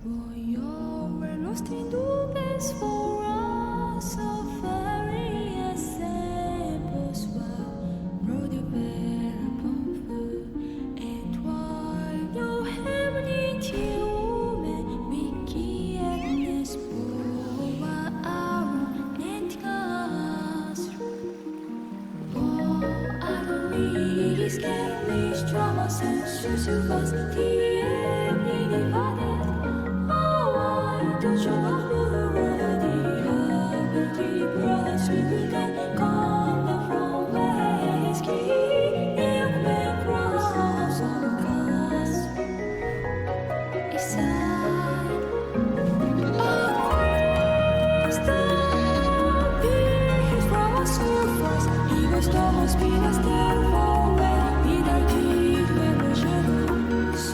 We're lost in nubes for us of various samples while radio on food and while no heavenly human wiki and spoil our and glass. Oh, I don't really escape these dramas and sushi was the end divided. Don't show up already. Have deep brothers who can come from whiskey. Never been cross on cast. Inside, stop being from a surface. He was the most penis there for where he died deep when the shadows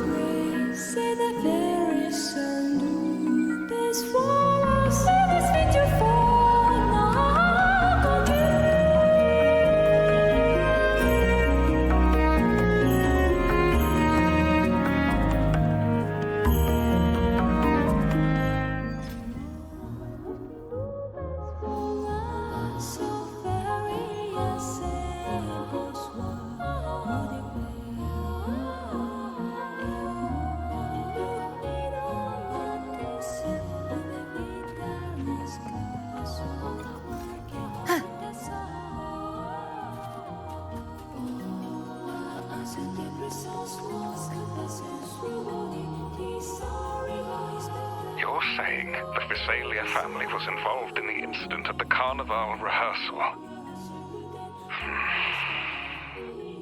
raise. Say that there is some best for us. Let's meet you for now. So very simple. You're saying the Visalia family was involved in the incident at the Carnival rehearsal?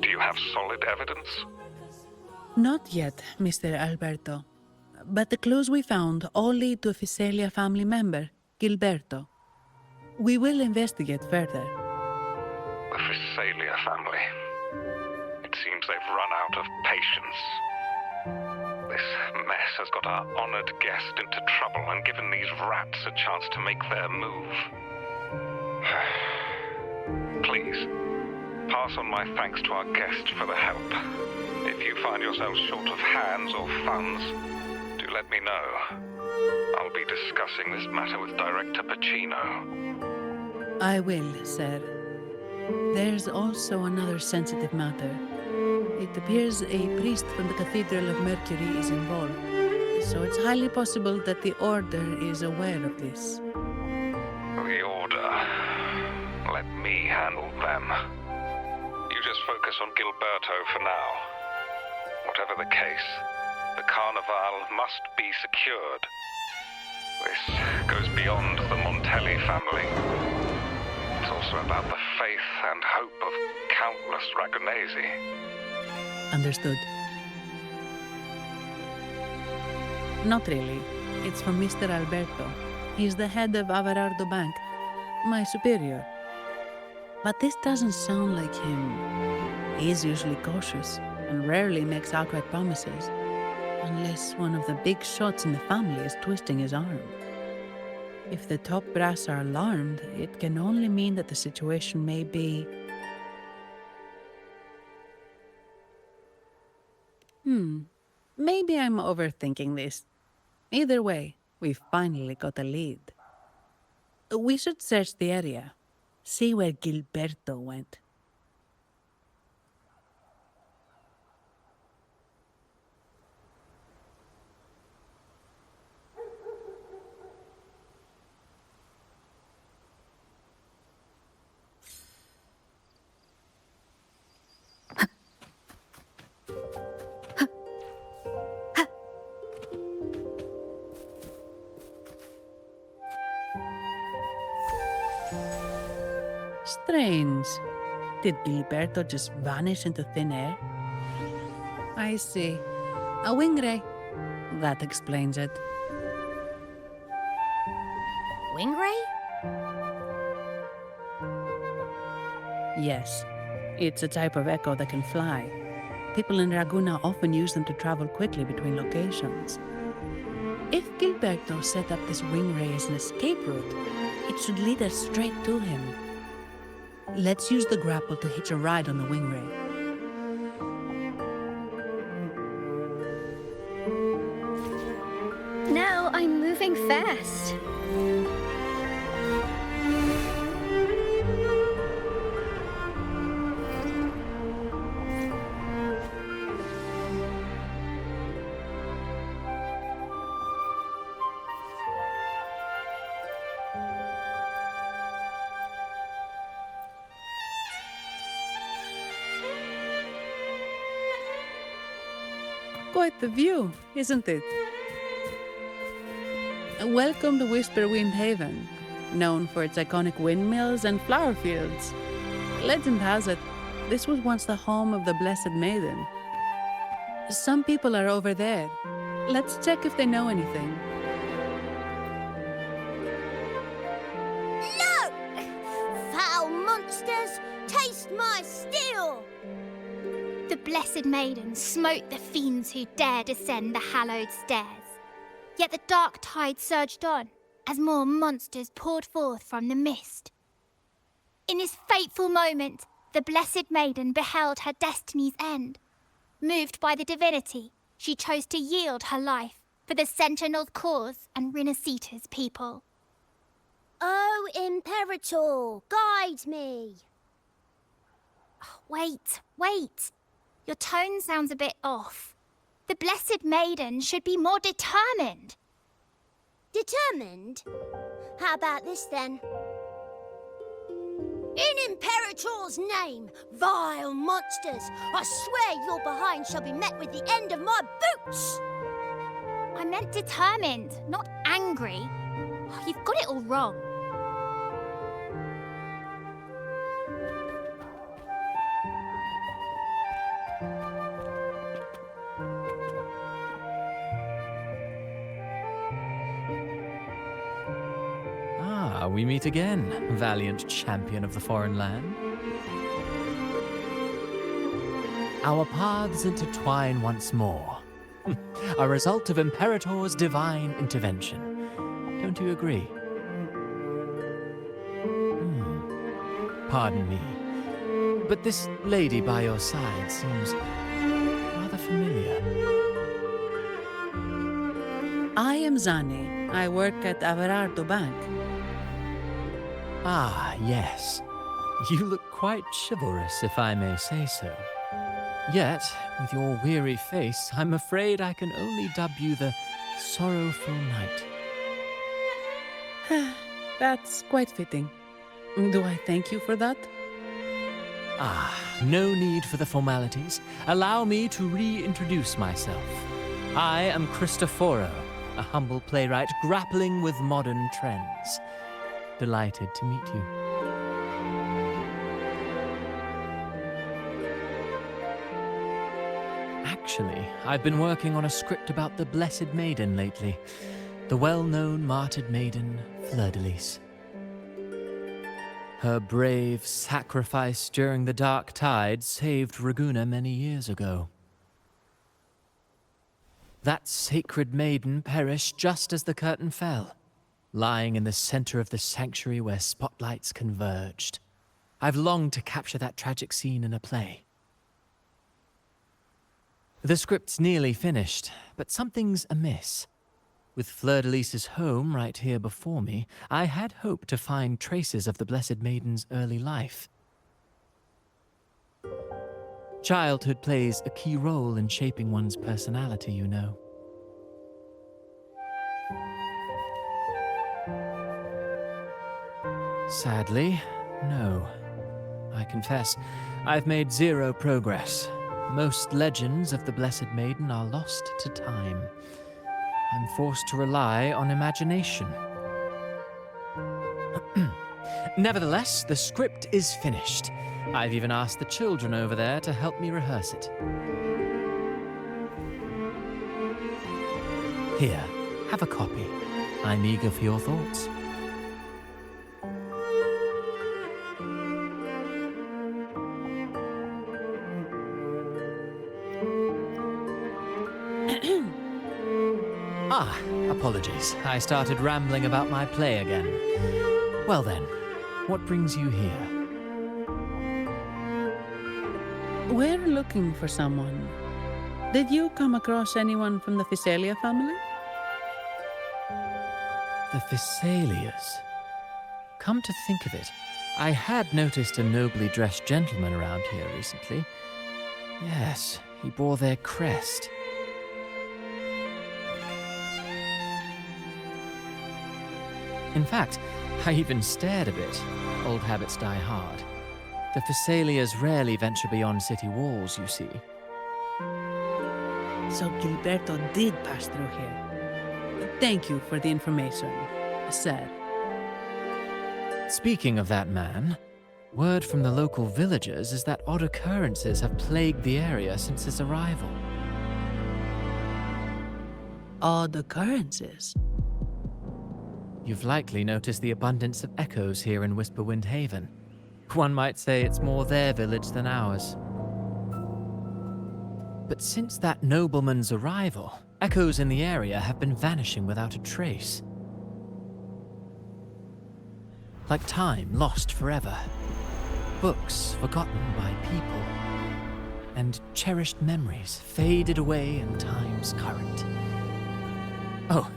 Do you have solid evidence? Not yet, Mr. Alberto. But the clues we found all lead to a Visalia family member, Gilberto. We will investigate further. The Visalia family. It seems they've run out of patience. This mess has got our honored guest into trouble and given these rats a chance to make their move. Please, pass on my thanks to our guest for the help. If you find yourselves short of hands or funds, do let me know. I'll be discussing this matter with Director Pacino. I will, sir. There's also another sensitive matter. It appears a priest from the Cathedral of Mercury is involved, so it's highly possible that the Order is aware of this. The Order. Let me handle them. You just focus on Gilberto for now. Whatever the case, the Carnival must be secured. This goes beyond the Montelli family. It's also about the faith and hope of countless Ragonesi. Understood. Not really. It's from Mr. Alberto. He's the head of Averardo Bank, my superior. But this doesn't sound like him. He's usually cautious and rarely makes outright promises, unless one of the big shots in the family is twisting his arm. If the top brass are alarmed, it can only mean that the situation may be... Maybe I'm overthinking this. Either way, we've finally got a lead. We should search the area, see where Gilberto went. Strange. Did Gilberto just vanish into thin air? I see. A wing ray. That explains it. Wing ray? Yes. It's a type of echo that can fly. People in Raguna often use them to travel quickly between locations. If Gilberto set up this wing ray as an escape route, it should lead us straight to him. Let's use the grapple to hitch a ride on the wing ray. moving fast. Quite the view, isn't it? Welcome to Whisperwind Haven, known for its iconic windmills and flower fields. Legend has it, this was once the home of the Blessed Maiden. Some people are over there. Let's check if they know anything. Look! Foul monsters, taste my steel! The Blessed Maiden smote the fiends who dared ascend the hallowed stairs. Yet the dark tide surged on as more monsters poured forth from the mist. In this fateful moment, the Blessed Maiden beheld her destiny's end. Moved by the divinity, she chose to yield her life for the Sentinel's cause and Rinasita's people. Oh, Imperator, guide me! Wait. Your tone sounds a bit off. The Blessed Maiden should be more determined. Determined? How about this then? In Imperator's name, vile monsters, I swear your behind shall be met with the end of my boots! I meant determined, not angry. You've got it all wrong. We meet again, valiant champion of the foreign land. Our paths intertwine once more. A result of Imperator's divine intervention. Don't you agree? Pardon me, but this lady by your side seems rather familiar. I am Zani. I work at Averardo Bank. Ah, yes. You look quite chivalrous, if I may say so. Yet, with your weary face, I'm afraid I can only dub you the Sorrowful Knight. That's quite fitting. Do I thank you for that? Ah, no need for the formalities. Allow me to reintroduce myself. I am Cristoforo, a humble playwright grappling with modern trends. Delighted to meet you. Actually, I've been working on a script about the Blessed Maiden lately. The well-known martyred maiden, Fleur-de-Lis. Her brave sacrifice during the Dark Tide saved Raguna many years ago. That sacred maiden perished just as the curtain fell, lying in the center of the sanctuary where spotlights converged. I've longed to capture that tragic scene in a play. The script's nearly finished, but something's amiss. With Fleur-de-Lis's home right here before me, I had hoped to find traces of the Blessed Maiden's early life. Childhood plays a key role in shaping one's personality, you know. Sadly, no. I confess, I've made zero progress. Most legends of the Blessed Maiden are lost to time. I'm forced to rely on imagination. Nevertheless, the script is finished. I've even asked the children over there to help me rehearse it. Here, have a copy. I'm eager for your thoughts. Apologies. I started rambling about my play again. Well then, what brings you here? We're looking for someone. Did you come across anyone from the Physalia family? The Thessalias. Come to think of it, I had noticed a nobly dressed gentleman around here recently. Yes, he bore their crest. In fact, I even stared a bit. Old habits die hard. The Thessalias rarely venture beyond city walls, you see. So Gilberto did pass through here. Thank you for the information, sir. Speaking of that man, word from the local villagers is that odd occurrences have plagued the area since his arrival. Odd occurrences? You've likely noticed the abundance of echoes here in Whisperwind Haven. One might say it's more their village than ours. But since that nobleman's arrival, echoes in the area have been vanishing without a trace. Like time lost forever. Books forgotten by people. And cherished memories faded away in time's current. Oh,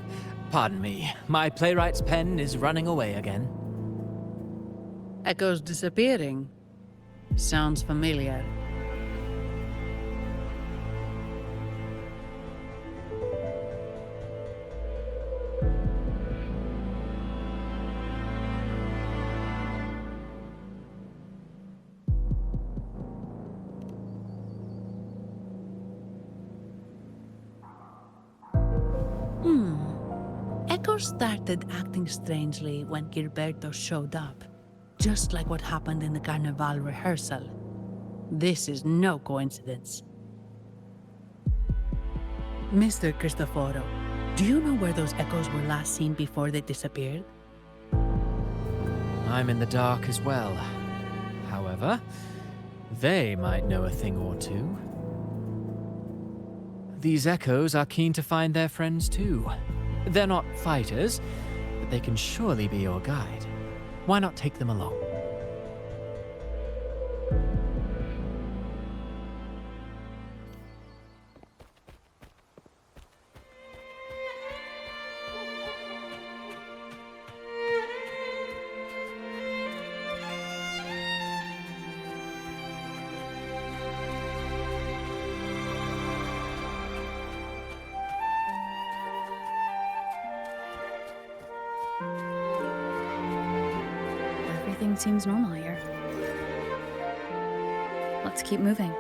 pardon me. My playwright's pen is running away again. Echoes disappearing. Sounds familiar. Echoes started acting strangely when Gilberto showed up. Just like what happened in the Carnival rehearsal. This is no coincidence. Mr. Cristoforo, do you know where those echoes were last seen before they disappeared? I'm in the dark as well. However, they might know a thing or two. These echoes are keen to find their friends too. They're not fighters, but they can surely be your guide. Why not take them along? Everything seems normal here. Let's keep moving.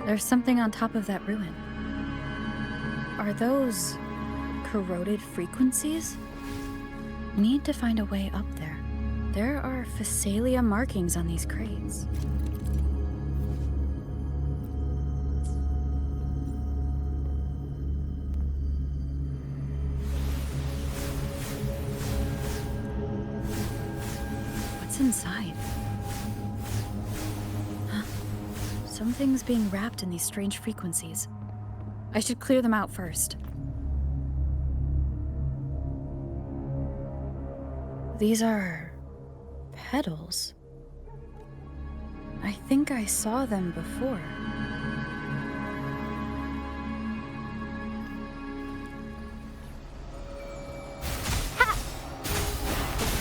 There's something on top of that ruin. Are those corroded frequencies? Need to find a way up there. There are Thessalia markings on these crates. What's inside? Something's being wrapped in these strange frequencies. I should clear them out first. These are petals. I think I saw them before. Ha!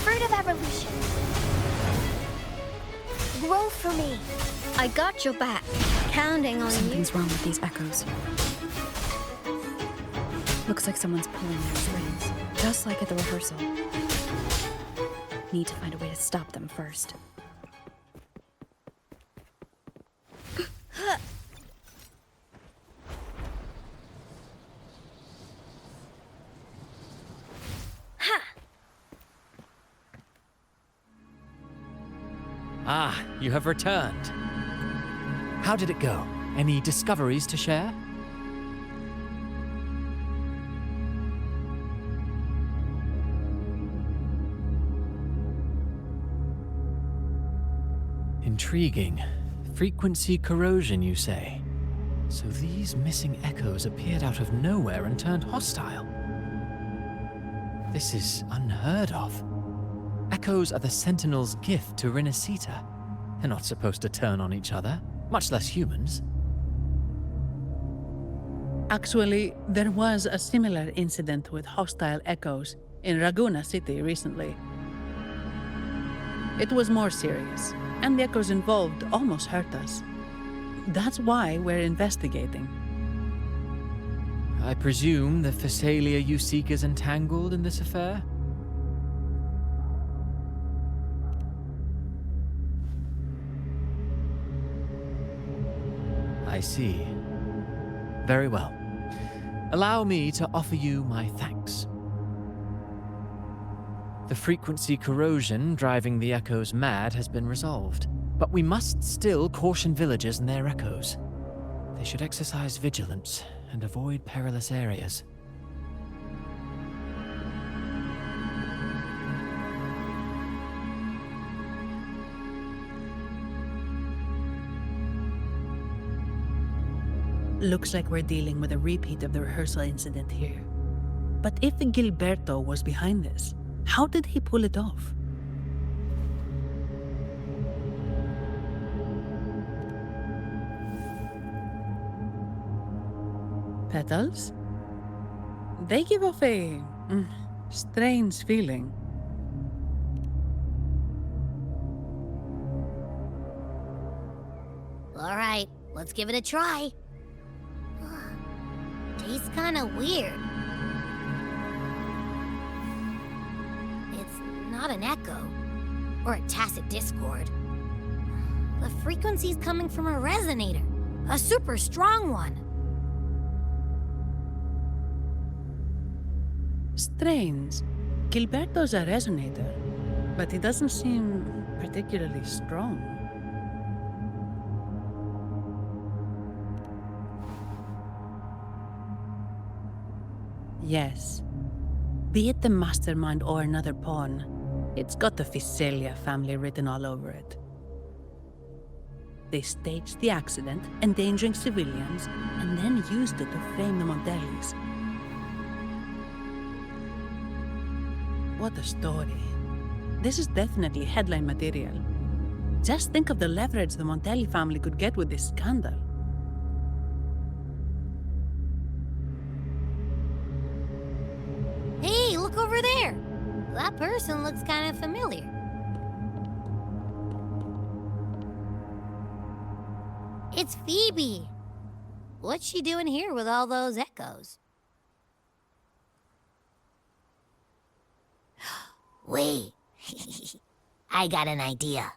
Fruit of evolution. Grow for me. I got your back. Counting on you. Something's wrong with these echoes. Looks like someone's pulling their strings, just like at the rehearsal. Need to find a way to stop them first. Ah, you have returned. How did it go? Any discoveries to share? Intriguing. Frequency corrosion, you say? So these missing echoes appeared out of nowhere and turned hostile. This is unheard of. Echoes are the Sentinel's gift to Rinasita. They're not supposed to turn on each other, much less humans. Actually, there was a similar incident with hostile echoes in Raguna City recently. It was more serious, and the echoes involved almost hurt us. That's why we're investigating. I presume the Phasalia you seek is entangled in this affair? I see. Very well. Allow me to offer you my thanks. The frequency corrosion driving the echoes mad has been resolved, but we must still caution villagers and their echoes. They should exercise vigilance and avoid perilous areas. Looks like we're dealing with a repeat of the rehearsal incident here. But if Gilberto was behind this, how did he pull it off? Petals? They give off a strange feeling. All right, let's give it a try. Tastes kind of weird. It's not an echo or a tacit discord. The frequency's coming from a resonator, a super strong one. Strange. Gilberto's a resonator, but he doesn't seem particularly strong. Yes. Be it the mastermind or another pawn, it's got the Phasalia family written all over it. They staged the accident, endangering civilians, and then used it to frame the Montellis. What a story. This is definitely headline material. Just think of the leverage the Montelli family could get with this scandal. Hey, look over there. That person looks kind of familiar. It's Phoebe. What's she doing here with all those echoes? Wait. I got an idea.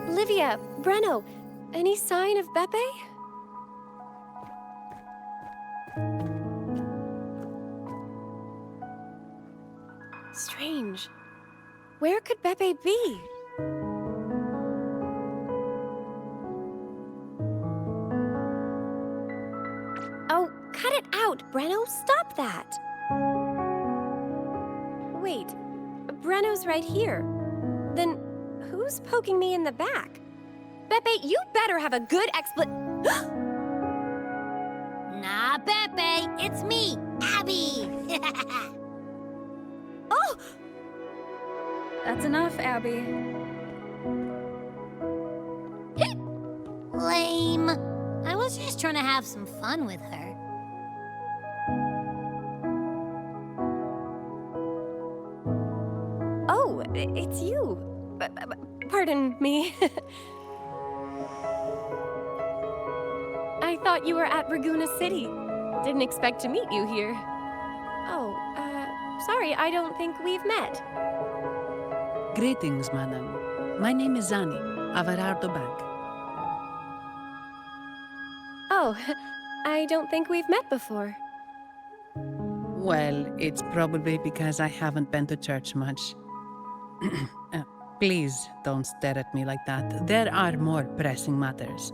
Olivia, Breno, any sign of Beppe? Strange. Where could Beppe be? Oh, cut it out, Breno! Stop that! Wait, Breno's right here. Then who's poking me in the back? Beppe, you better have a good Nah, Beppe, it's me, Abby! Oh! That's enough, Abby. Lame. I was just trying to have some fun with her. Oh, it's you. Pardon me. I thought you were at Raguna City. Didn't expect to meet you here. Oh, sorry, I don't think we've met. Greetings, madam. My name is Zani, Averardo Bank. Oh, I don't think we've met before. Well, it's probably because I haven't been to church much. Please don't stare at me like that. There are more pressing matters.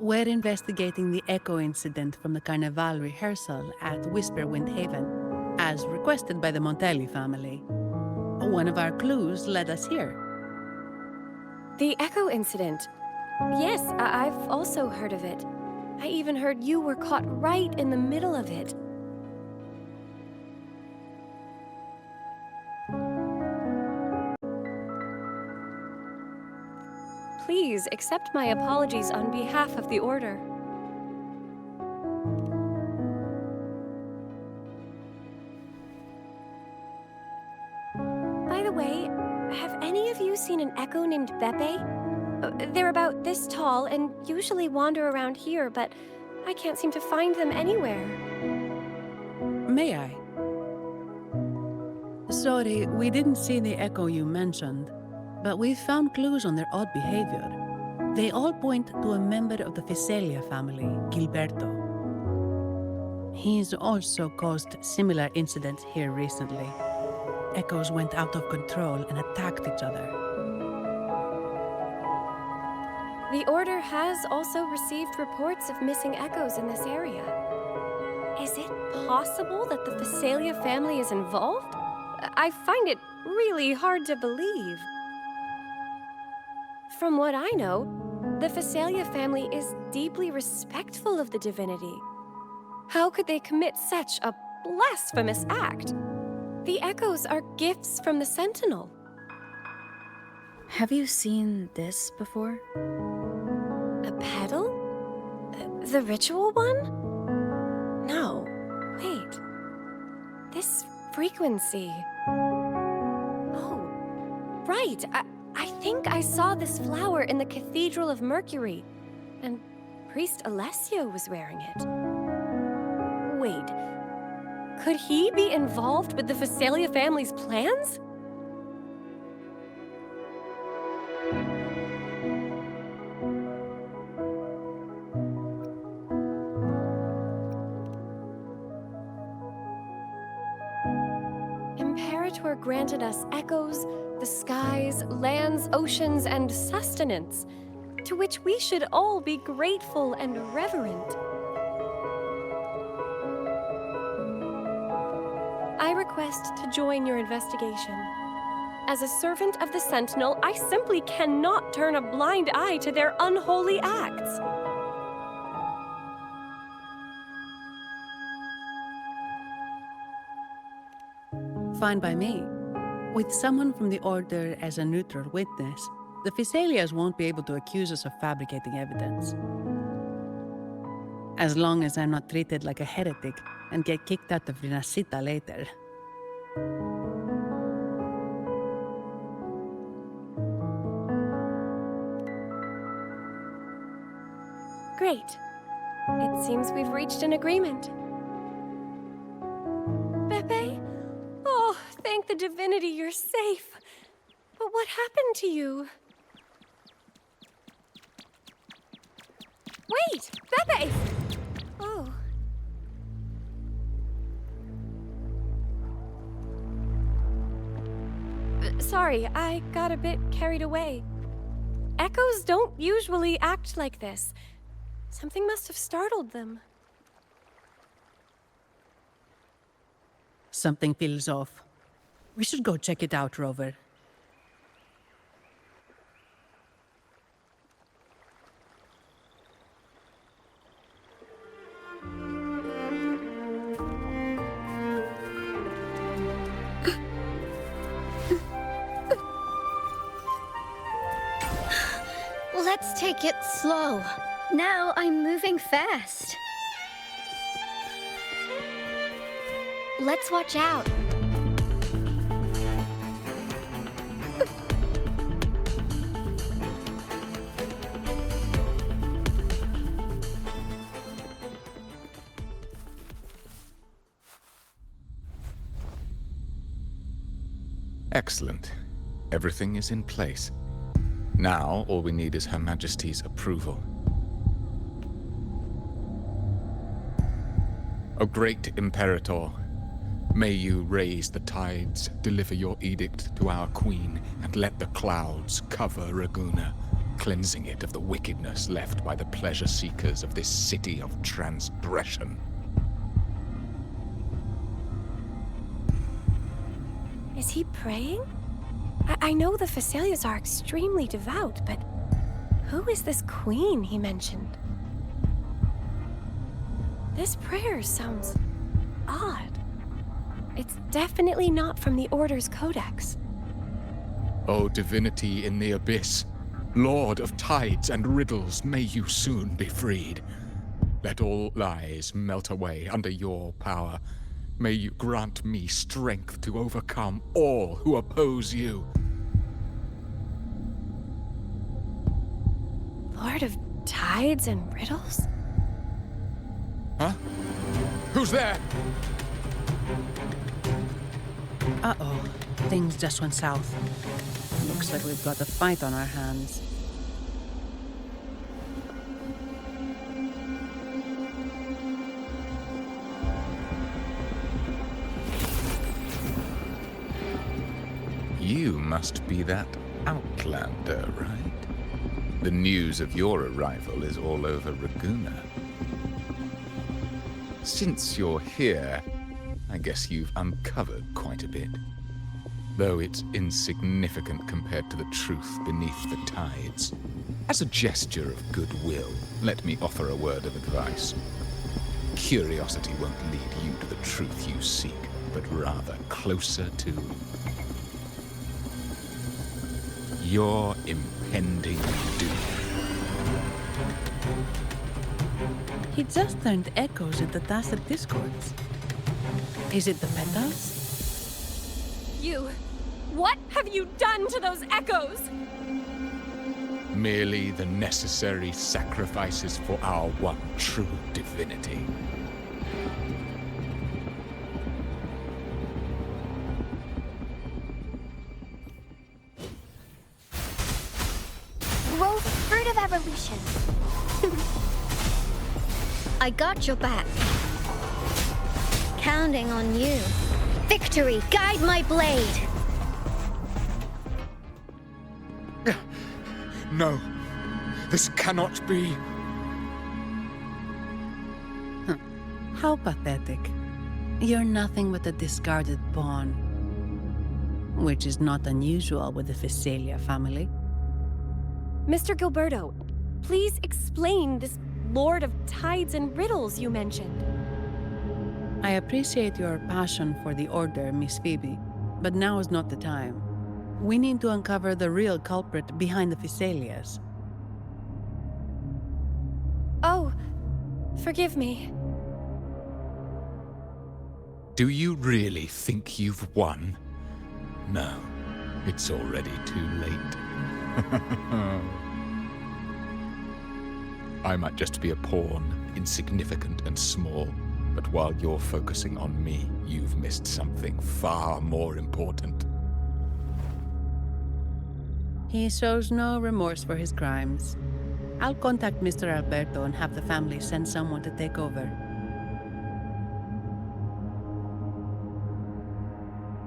We're investigating the echo incident from the Carnival rehearsal at Whisperwind Haven, as requested by the Montelli family. One of our clues led us here. The Echo incident. Yes, I've also heard of it. I even heard you were caught right in the middle of it. Please accept my apologies on behalf of the Order. By the way, have any of you seen an echo named Beppe? They're about this tall and usually wander around here, but I can't seem to find them anywhere. May I? Sorry, we didn't see the echo you mentioned, but we found clues on their odd behavior. They all point to a member of the Fiselia family, Gilberto. He's also caused similar incidents here recently. Echoes went out of control and attacked each other. The Order has also received reports of missing echoes in this area. Is it possible that the Fiselia family is involved? I find it really hard to believe. From what I know, the Fiselia family is deeply respectful of the divinity. How could they commit such a blasphemous act? The echoes are gifts from the Sentinel. Have you seen this before? A pedal? The ritual one? No. Wait. This frequency. Oh, right. I think I saw this flower in the Cathedral of Mercury, and Priest Alessio was wearing it. Wait. Could he be involved with the Fiselia family's plans? Imperator granted us echoes, the skies, lands, oceans, and sustenance, to which we should all be grateful and reverent. I request to join your investigation. As a servant of the Sentinel, I simply cannot turn a blind eye to their unholy acts. Fine by me. With someone from the Order as a neutral witness, the Fiselias won't be able to accuse us of fabricating evidence. As long as I'm not treated like a heretic and get kicked out of Rinascita later. Great. It seems we've reached an agreement. Beppe? Oh, thank the divinity you're safe. But what happened to you? Wait! Beppe! Oh. sorry, I got a bit carried away. Echoes don't usually act like this. Something must have startled them. Something feels off. We should go check it out, Rover. Let's take it slow. Now I'm moving fast. Let's watch out. Excellent. Everything is in place. Now, all we need is Her Majesty's approval. O great Imperator, may you raise the tides, deliver your edict to our queen, and let the clouds cover Raguna, cleansing it of the wickedness left by the pleasure seekers of this city of transgression. Is he praying? I know the Phasalias are extremely devout, but who is this queen he mentioned? This prayer sounds odd. It's definitely not from the Order's codex. O divinity in the abyss, Lord of tides and riddles, may you soon be freed. Let all lies melt away under your power. May you grant me strength to overcome all who oppose you. Lord of tides and riddles? Huh? Who's there? Uh-oh. Things just went south. Looks like we've got a fight on our hands. You must be that outlander, right? The news of your arrival is all over Raguna. Since you're here, I guess you've uncovered quite a bit. Though it's insignificant compared to the truth beneath the tides. As a gesture of goodwill, let me offer a word of advice. Curiosity won't lead you to the truth you seek, but rather closer to your impending doom. He just turned echoes into tacit discords. Is it the petals? What have you done to those echoes? Merely the necessary sacrifices for our one true divinity. Growth, fruit of evolution. I got your back. Counting on you. Victory, guide my blade. No, this cannot be. How pathetic. You're nothing but a discarded pawn. Which is not unusual with the Phasalia family. Mr. Gilberto, please explain this Lord of Tides and Riddles you mentioned. I appreciate your passion for the Order, Miss Phoebe, but now is not the time. We need to uncover the real culprit behind the Phasalias. Oh, forgive me. Do you really think you've won? No, it's already too late. I might just be a pawn, insignificant and small, but while you're focusing on me, you've missed something far more important. He shows no remorse for his crimes. I'll contact Mr. Alberto and have the family send someone to take over.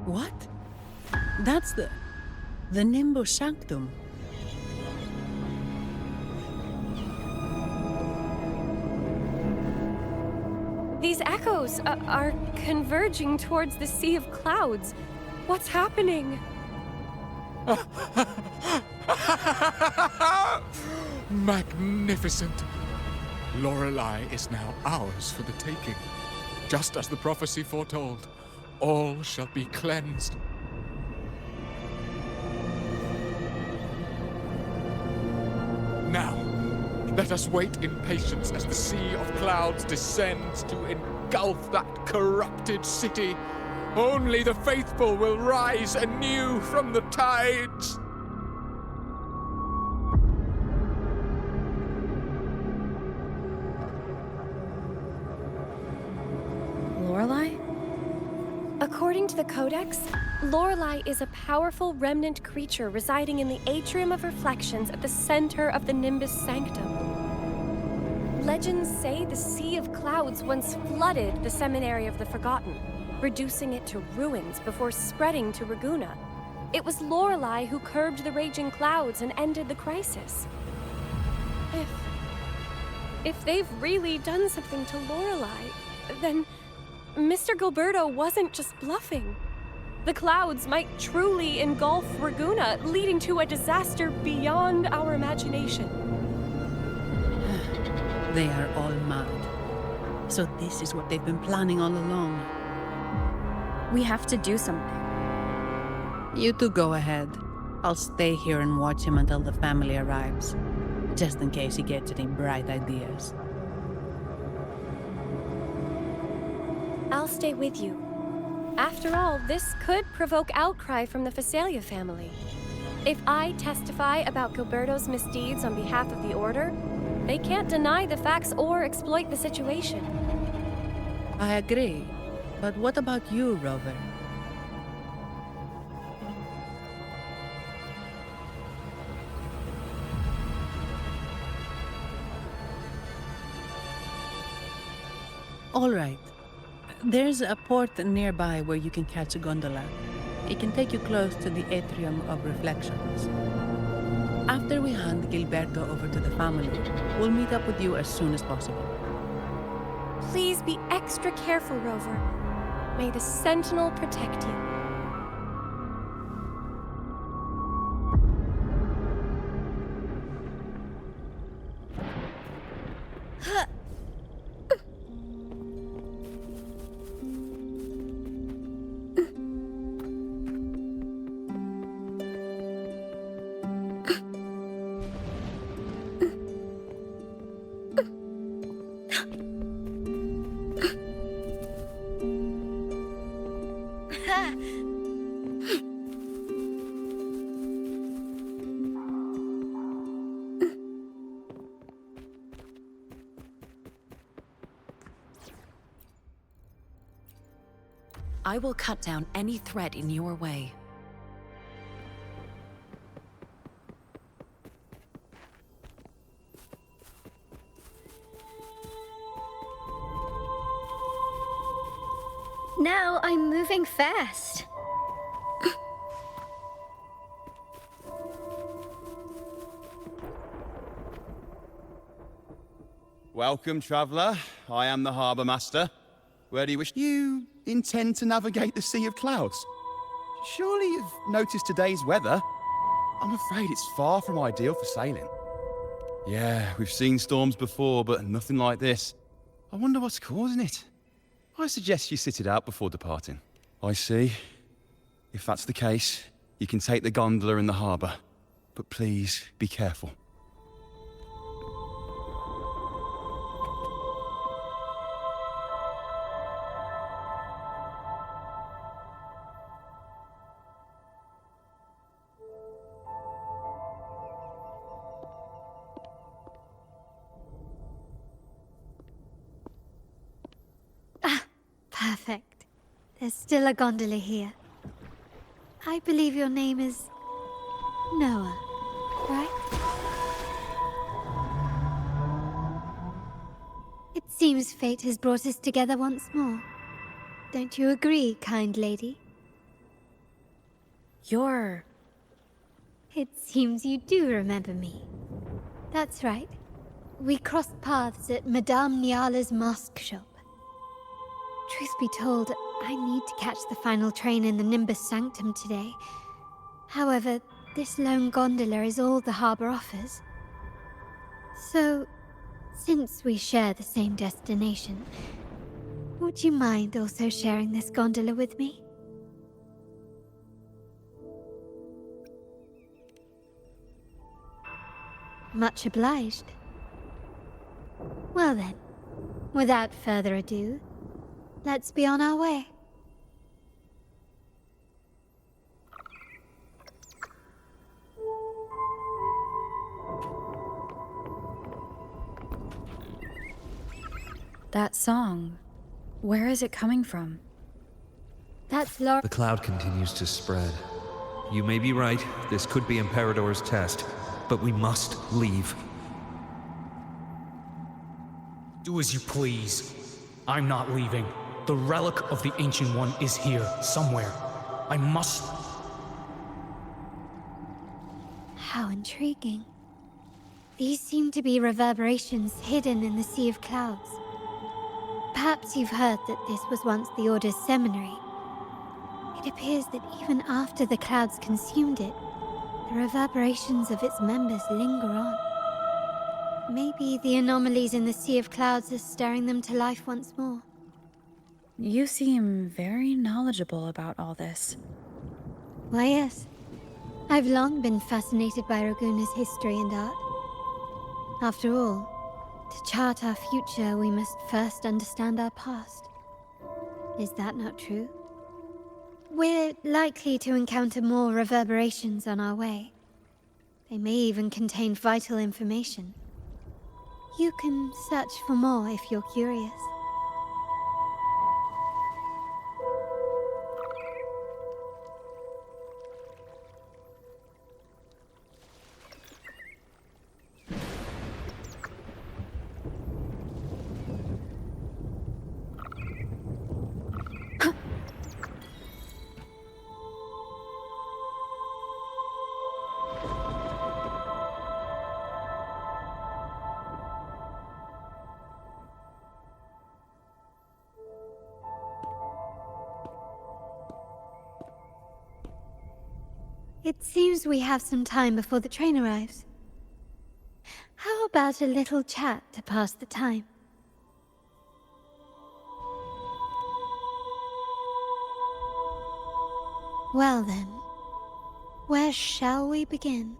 What? That's the... The Nimbus Sanctum. These echoes are converging towards the Sea of Clouds. What's happening? Magnificent! Lorelei is now ours for the taking. Just as the prophecy foretold, all shall be cleansed. Now, let us wait in patience as the Sea of Clouds descends to engulf that corrupted city. Only the faithful will rise anew from the tides. Lorelei? According to the Codex, Lorelei is a powerful remnant creature residing in the Atrium of Reflections at the center of the Nimbus Sanctum. Legends say the Sea of Clouds once flooded the Seminary of the Forgotten, reducing it to ruins before spreading to Raguna. It was Lorelei who curbed the raging clouds and ended the crisis. If they've really done something to Lorelei, then Mr. Gilberto wasn't just bluffing. The clouds might truly engulf Raguna, leading to a disaster beyond our imagination. They are all mad. So this is what they've been planning all along. We have to do something. You two go ahead. I'll stay here and watch him until the family arrives, just in case he gets any bright ideas. I'll stay with you. After all, this could provoke outcry from the Phasalia family. If I testify about Gilberto's misdeeds on behalf of the Order, they can't deny the facts or exploit the situation. I agree. But what about you, Rover? All right. There's a port nearby where you can catch a gondola. It can take you close to the Atrium of Reflections. After we hand Gilberto over to the family, we'll meet up with you as soon as possible. Please be extra careful, Rover. May the Sentinel protect you. I will cut down any threat in your way. Now I'm moving fast. Welcome, traveller. I am the Harbour Master. Where do you wish you intend to navigate the Sea of Clouds? Surely you've noticed today's weather? I'm afraid it's far from ideal for sailing. Yeah, we've seen storms before, but nothing like this. I wonder what's causing it. I suggest you sit it out before departing. I see. If that's the case, you can take the gondola in the harbour. But please, be careful. Perfect. There's still a gondola here. I believe your name is Noah, right? It seems fate has brought us together once more. Don't you agree, kind lady? You're It seems you do remember me. That's right. We crossed paths at Madame Niala's mask shop. Truth be told, I need to catch the final train in the Nimbus Sanctum today. However, this lone gondola is all the harbor offers. So, since we share the same destination, would you mind also sharing this gondola with me? Much obliged. Well then, without further ado, let's be on our way. That song, where is it coming from? That's Laura. The cloud continues to spread. You may be right, this could be Imperador's test, but we must leave. Do as you please. I'm not leaving. The relic of the Ancient One is here, somewhere. I must... How intriguing. These seem to be reverberations hidden in the Sea of Clouds. Perhaps you've heard that this was once the Order's seminary. It appears that even after the clouds consumed it, the reverberations of its members linger on. Maybe the anomalies in the Sea of Clouds are stirring them to life once more. You seem very knowledgeable about all this. Why, yes. I've long been fascinated by Raguna's history and art. After all, to chart our future, we must first understand our past. Is that not true? We're likely to encounter more reverberations on our way. They may even contain vital information. You can search for more if you're curious. It seems we have some time before the train arrives. How about a little chat to pass the time? Well then, where shall we begin?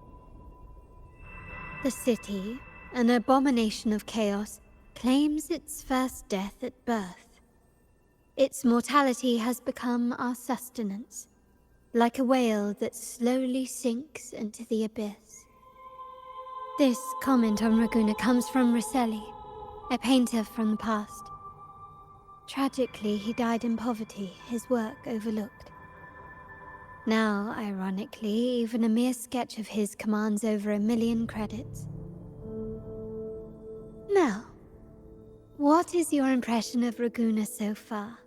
The city, an abomination of chaos, claims its first death at birth. Its mortality has become our sustenance, like a whale that slowly sinks into the abyss. This comment on Raguna comes from Rosselli, a painter from the past. Tragically, he died in poverty, his work overlooked. Now, ironically, even a mere sketch of his commands over 1 million credits. Now, what is your impression of Raguna so far?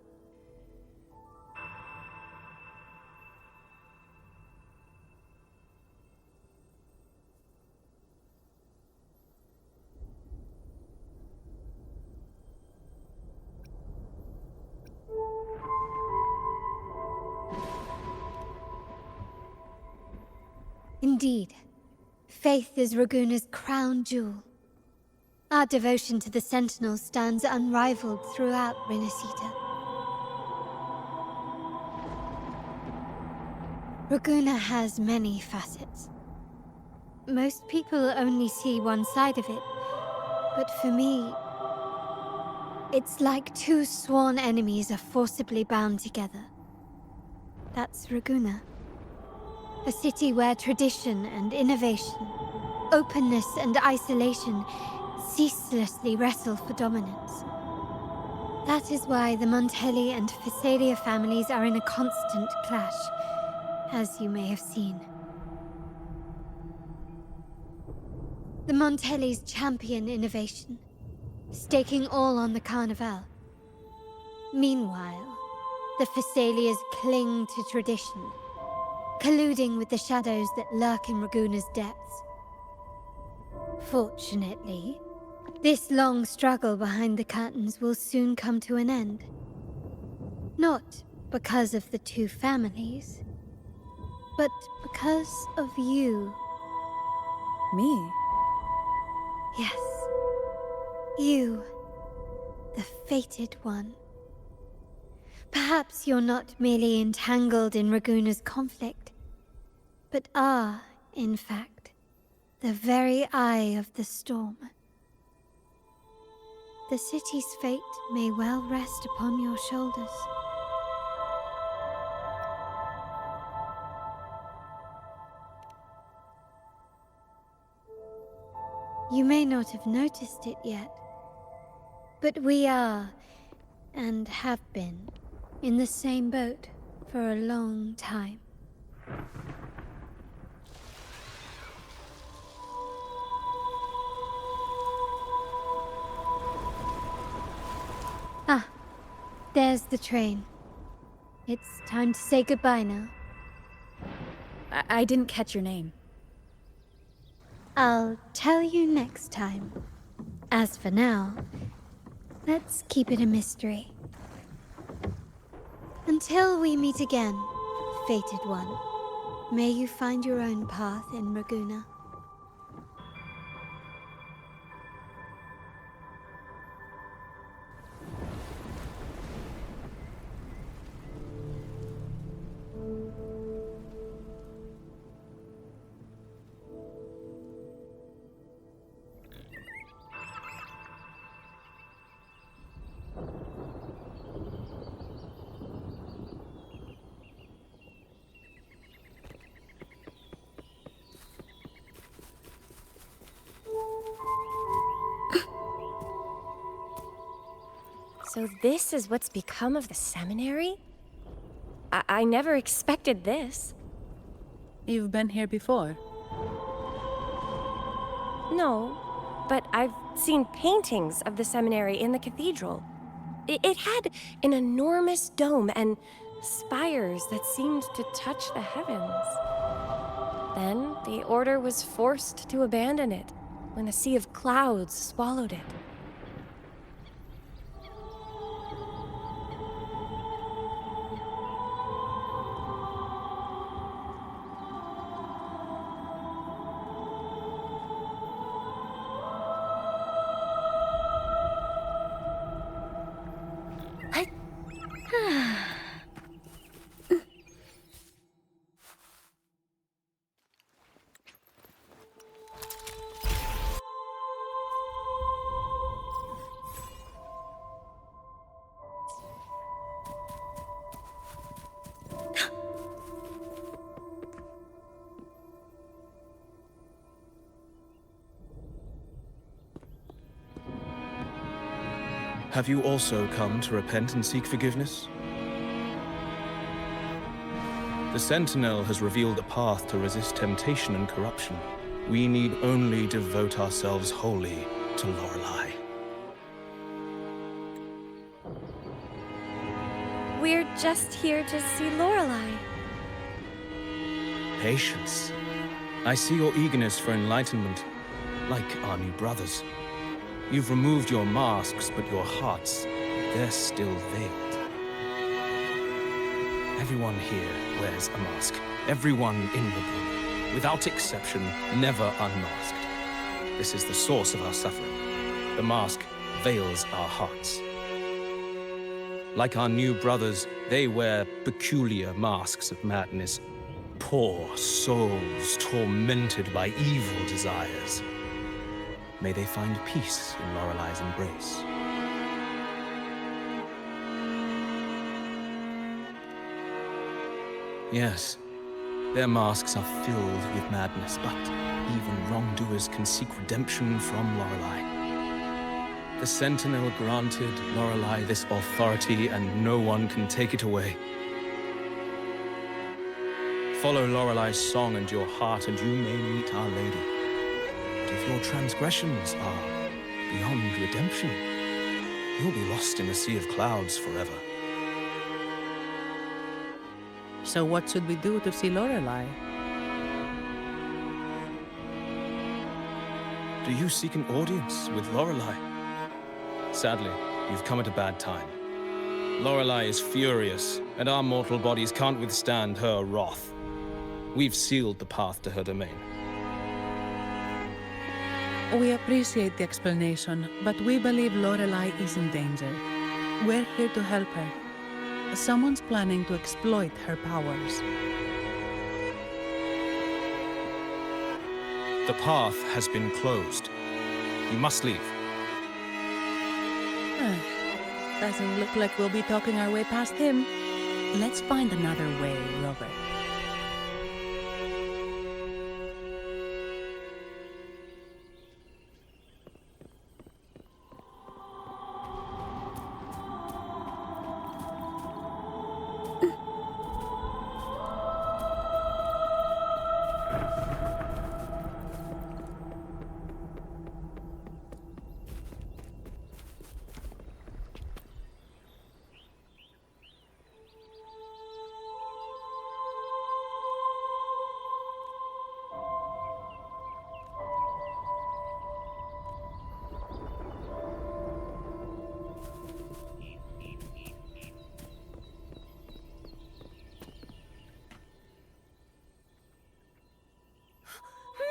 Indeed, faith is Raguna's crown jewel. Our devotion to the Sentinels stands unrivaled throughout Renacita. Raguna has many facets. Most people only see one side of it, but for me, it's like two sworn enemies are forcibly bound together. That's Raguna. A city where tradition and innovation, openness and isolation ceaselessly wrestle for dominance. That is why the Montelli and Phasalia families are in a constant clash, as you may have seen. The Montellis champion innovation, staking all on the Carnival. Meanwhile, the Phasalias cling to tradition, colluding with the shadows that lurk in Raguna's depths. Fortunately, this long struggle behind the curtains will soon come to an end. Not because of the two families, but because of you. Me? Yes. You. The fated one. Perhaps you're not merely entangled in Raguna's conflict, but are, in fact, the very eye of the storm. The city's fate may well rest upon your shoulders. You may not have noticed it yet, but we are, and have been, in the same boat for a long time. Ah, there's the train. It's time to say goodbye now. I didn't catch your name. I'll tell you next time. As for now, let's keep it a mystery. Until we meet again, fated one, may you find your own path in Raguna. So this is what's become of the seminary? I never expected this. You've been here before? No, but I've seen paintings of the seminary in the cathedral. It had an enormous dome and spires that seemed to touch the heavens. Then the order was forced to abandon it when a sea of clouds swallowed it. Have you also come to repent and seek forgiveness? The Sentinel has revealed a path to resist temptation and corruption. We need only devote ourselves wholly to Lorelei. We're just here to see Lorelei. Patience. I see your eagerness for enlightenment, like our new brothers. You've removed your masks, but your hearts, they're still veiled. Everyone here wears a mask. Everyone in the room, without exception, never unmasked. This is the source of our suffering. The mask veils our hearts. Like our new brothers, they wear peculiar masks of madness. Poor souls tormented by evil desires. May they find peace in Lorelei's embrace. Yes, their masks are filled with madness, but even wrongdoers can seek redemption from Lorelei. The Sentinel granted Lorelei this authority, and no one can take it away. Follow Lorelei's song and your heart, and you may meet Our Lady. But if your transgressions are beyond redemption, you'll be lost in the sea of clouds forever. So what should we do to see Lorelei? Do you seek an audience with Lorelei? Sadly, you've come at a bad time. Lorelei is furious, and our mortal bodies can't withstand her wrath. We've sealed the path to her domain. We appreciate the explanation, but we believe Lorelei is in danger. We're here to help her. Someone's planning to exploit her powers. The path has been closed. You must leave. Doesn't look like we'll be talking our way past him. Let's find another way, Robert.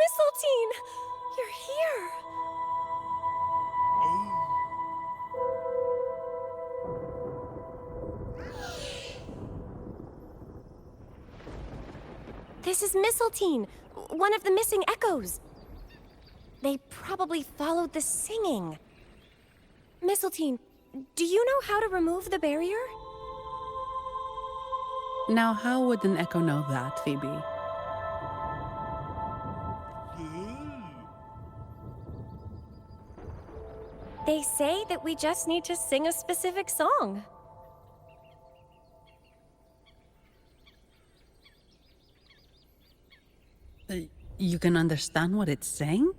Mistletoe! You're here! This is Mistletoe, one of the missing echoes. They probably followed the singing. Mistletoe, do you know how to remove the barrier? Now, how would an echo know that, Phoebe? They say that we just need to sing a specific song. You can understand what it's saying?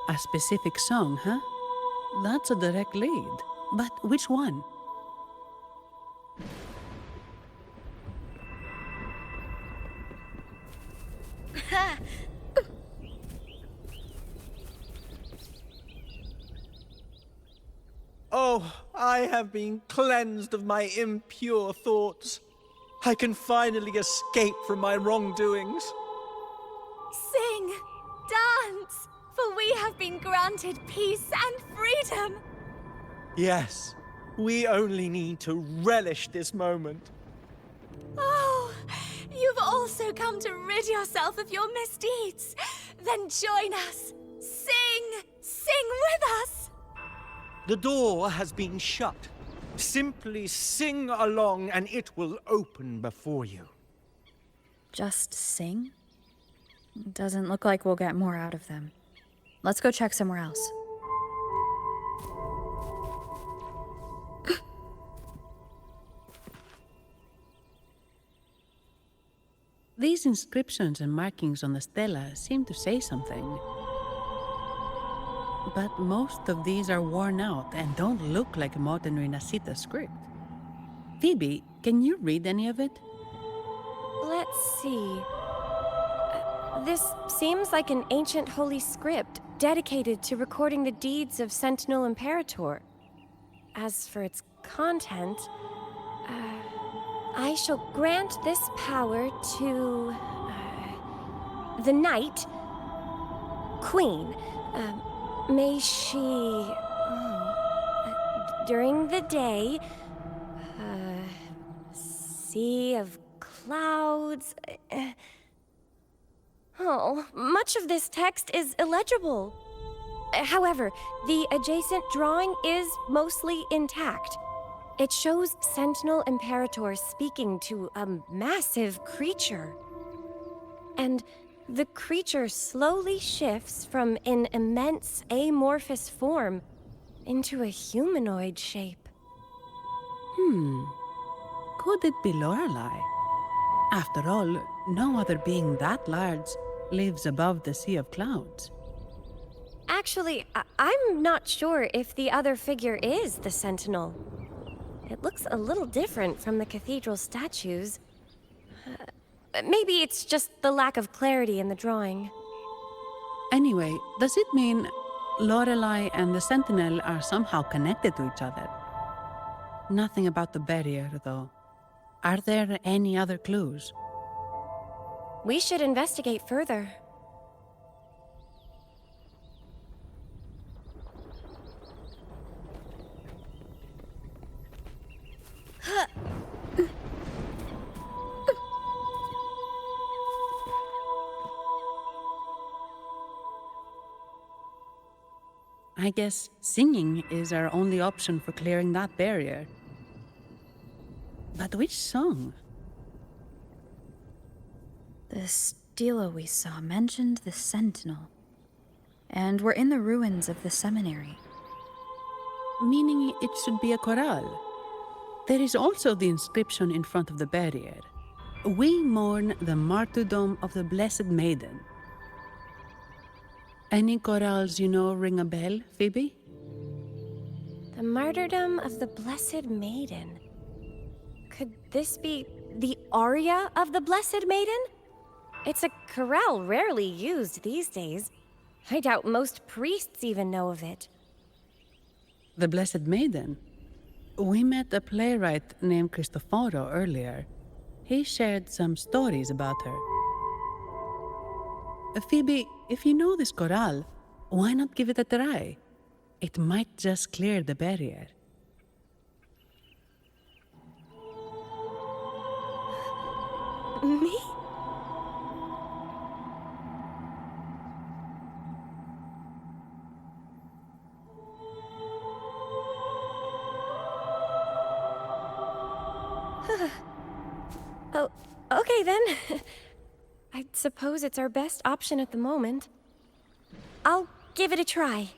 A specific song, huh? That's a direct lead. But which one? Oh, I have been cleansed of my impure thoughts. I can finally escape from my wrongdoings. Sing, dance, for we have been granted peace and freedom. Yes, we only need to relish this moment. Oh, you've also come to rid yourself of your misdeeds. Then join us. Sing with us. The door has been shut. Simply sing along and it will open before you. Just sing? Doesn't look like we'll get more out of them. Let's go check somewhere else. These inscriptions and markings on the stela seem to say something. But most of these are worn out and don't look like modern Renacita script. Phoebe, can you read any of it? Let's see. This seems like an ancient holy script dedicated to recording the deeds of Sentinel Imperator. As for its content, I shall grant this power to the Knight Queen. May she, during the day, sea of clouds. Much of this text is illegible. However, the adjacent drawing is mostly intact. It shows Sentinel Imperator speaking to a massive creature. And the creature slowly shifts from an immense amorphous form into a humanoid shape. Could it be Lorelei? After all, no other being that large lives above the sea of clouds. Actually, I'm not sure if the other figure is the Sentinel. It looks a little different from the cathedral statues. Maybe it's just the lack of clarity in the drawing. Anyway, does it mean Lorelei and the Sentinel are somehow connected to each other? Nothing about the barrier, though. Are there any other clues? We should investigate further. I guess singing is our only option for clearing that barrier. But which song? The stela we saw mentioned the Sentinel. And we're in the ruins of the seminary. Meaning it should be a chorale. There is also the inscription in front of the barrier. We mourn the martyrdom of the Blessed Maiden. Any chorales you know ring a bell, Phoebe? The martyrdom of the Blessed Maiden. Could this be the aria of the Blessed Maiden? It's a chorale rarely used these days. I doubt most priests even know of it. The Blessed Maiden? We met a playwright named Cristoforo earlier. He shared some stories about her. Phoebe, if you know this chorale, why not give it a try? It might just clear the barrier. Me? Oh, okay then. I suppose it's our best option at the moment. I'll give it a try.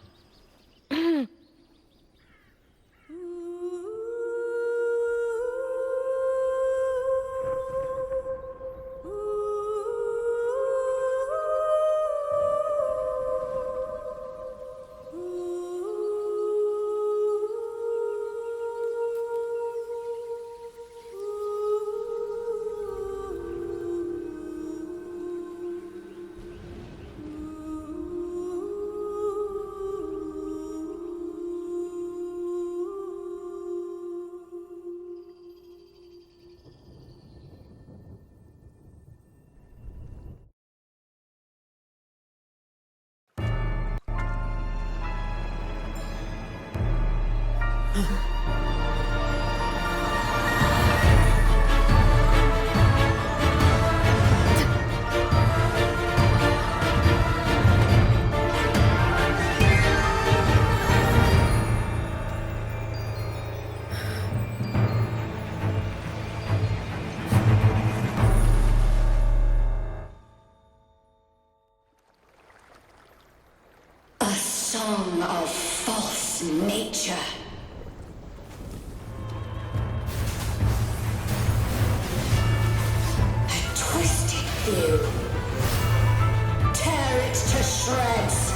A song of false nature. A twisted view. Tear it to shreds.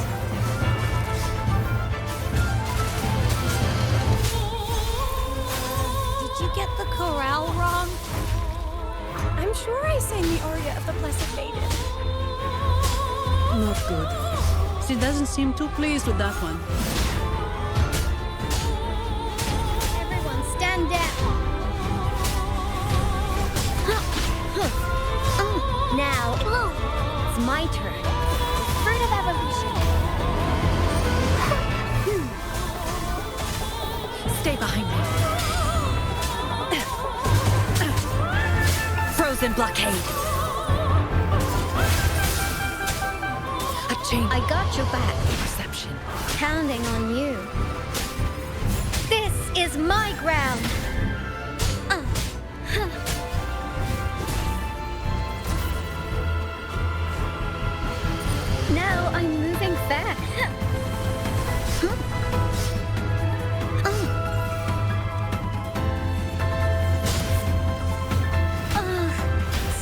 Did you get the chorale wrong? I'm sure I sang the aria of the Blessed Maiden. Not good. She doesn't seem too pleased with that one. Everyone stand down. Now, it's my turn. Fruit of evolution. Stay behind me. Frozen blockade. I got your back. Perception. Counting on you. This is my ground. Now I'm moving fast.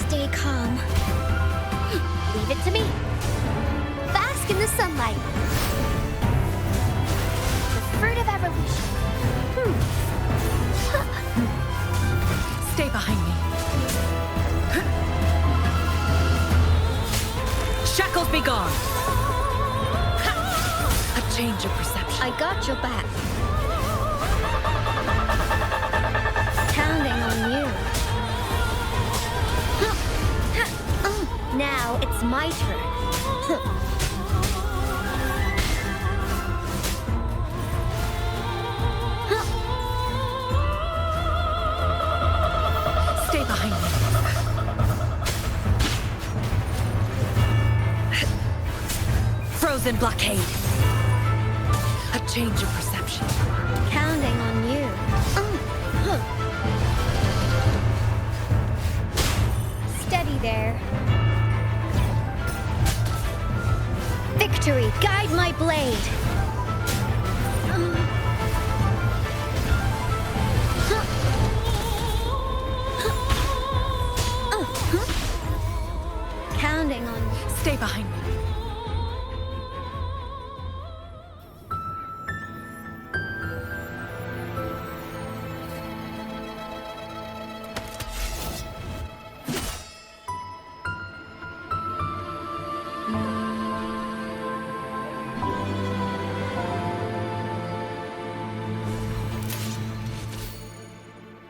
Stay calm. Leave it to me. Bask in the sunlight. The fruit of evolution. heart. Ha! A change of perception. I got your back. Counting on you. Now it's my turn. Stay behind me. Frozen blockade. A change of perception. Counting on you. Steady there. Victory, guide my blade. Counting on you. Stay behind me.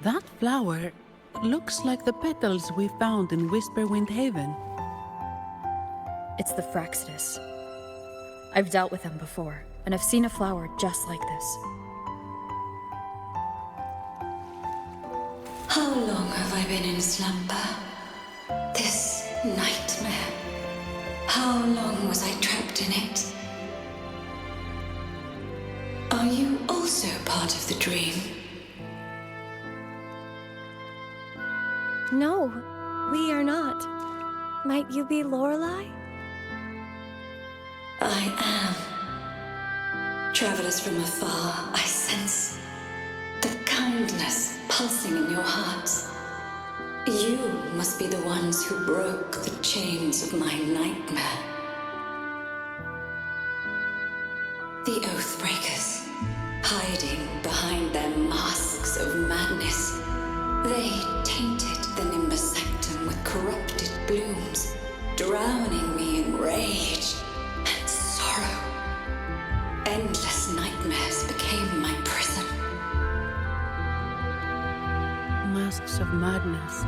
That flower looks like the petals we found in Whisperwind Haven. It's the Fraxidus. I've dealt with them before, and I've seen a flower just like this. How long have I been in slumber? This nightmare. How long was I trapped in it? Are you also part of the dream? No, we are not. Might you be Lorelei? I am. Travelers from afar, I sense the kindness pulsing in your hearts. You must be the ones who broke the chains of my nightmare. The Oathbreakers, hiding behind their masks of madness. They tainted the Nimbus Sanctum with corrupted blooms, drowning me in rage and sorrow. Endless nightmares became my prison. Masks of madness.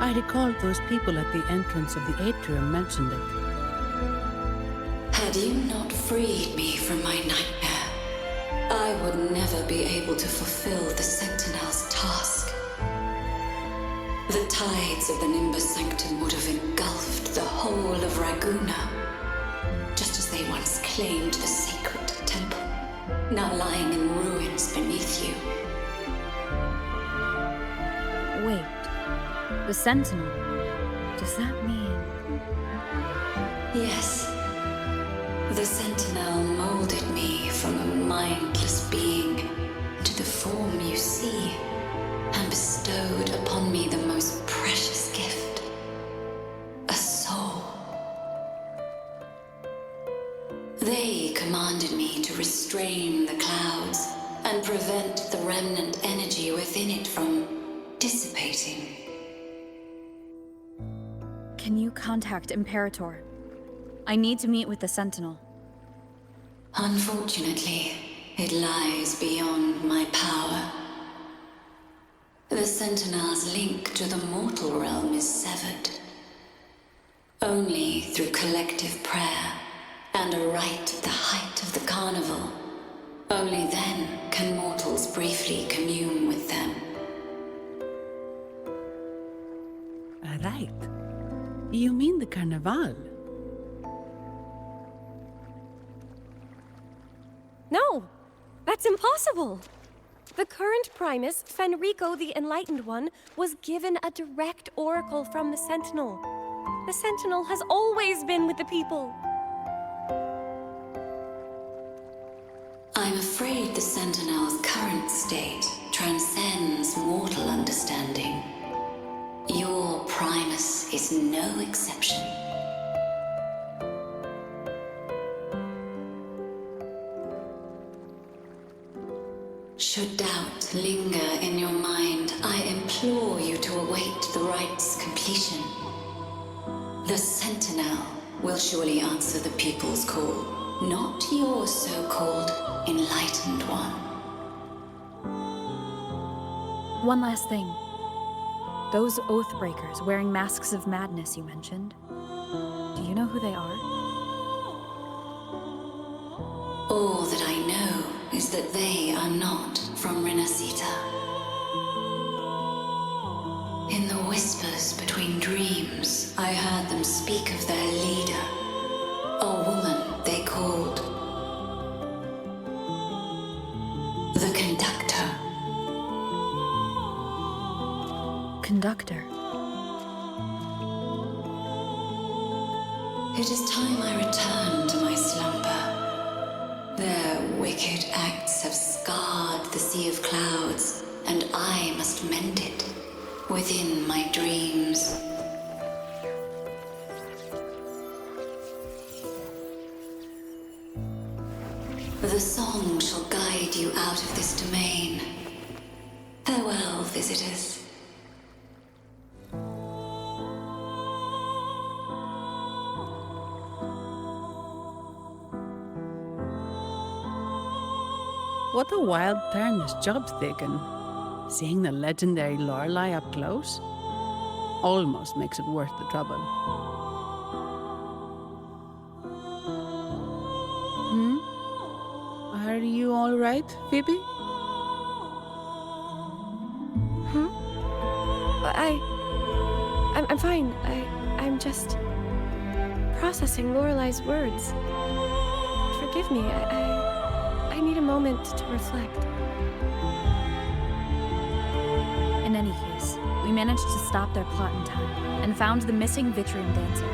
I recall those people at the entrance of the atrium mentioned it. Had you not freed me from my nightmare, I would never be able to fulfill the Sentinel's task. The tides of the Nimbus Sanctum would have engulfed the whole of Raguna, just as they once claimed the sacred temple, now lying in ruins beneath you. Wait, the Sentinel. Does that mean... Yes. The Sentinel molded me from a mindless being into the form you see, and bestowed upon me the most precious gift, a soul. They commanded me to restrain the clouds and prevent the remnant energy within it from dissipating. Can you contact Imperator? I need to meet with the Sentinel. Unfortunately, it lies beyond my power. The Sentinel's link to the mortal realm is severed. Only through collective prayer and a rite at the height of the carnival, only then can mortals briefly commune with them. Right. You mean the Carnival? No, that's impossible. The current Primus, Fenrico the Enlightened One, was given a direct oracle from the Sentinel. The Sentinel has always been with the people. I'm afraid the Sentinel's current state transcends mortal understanding. Your Primus is no exception. Should doubt linger in your mind, I implore you to await the rite's completion. The Sentinel will surely answer the people's call, not your so-called enlightened one. One last thing. Those Oathbreakers wearing masks of madness you mentioned, do you know who they are? All that I know is that they are not from Renacita. In the whispers between dreams, I heard them speak of their leader, a woman they called the Conductor. Conductor. It is time I return to my slumber. Their wicked acts have scarred the Sea of Clouds, and I must mend it within my dreams. The song shall guide you out of this domain. Farewell, visitors. What a wild turn this job's taken. Seeing the legendary Lorelei up close almost makes it worth the trouble. Are you all right, Phoebe? I'm fine. I'm just processing Lorelei's words. Forgive me. I need a moment to reflect. In any case, we managed to stop their plot in time and found the missing Wuthering dancer.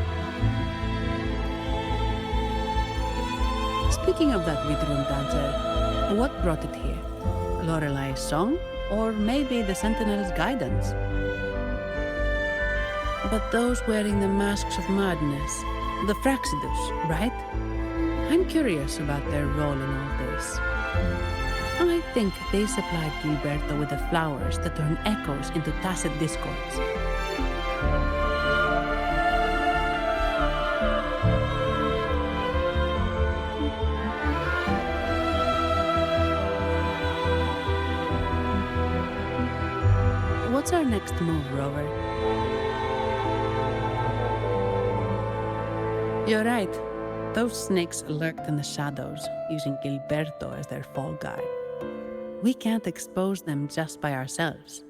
Speaking of that Wuthering dancer, what brought it here? Lorelei's song? Or maybe the Sentinel's guidance? But those wearing the masks of madness, the Fraxidus, right? I'm curious about their role in all this. I think they supplied Gilberto with the flowers that turn echoes into tacit discords. What's our next move, Rover? You're right. Those snakes lurked in the shadows, using Gilberto as their fall guy. We can't expose them just by ourselves.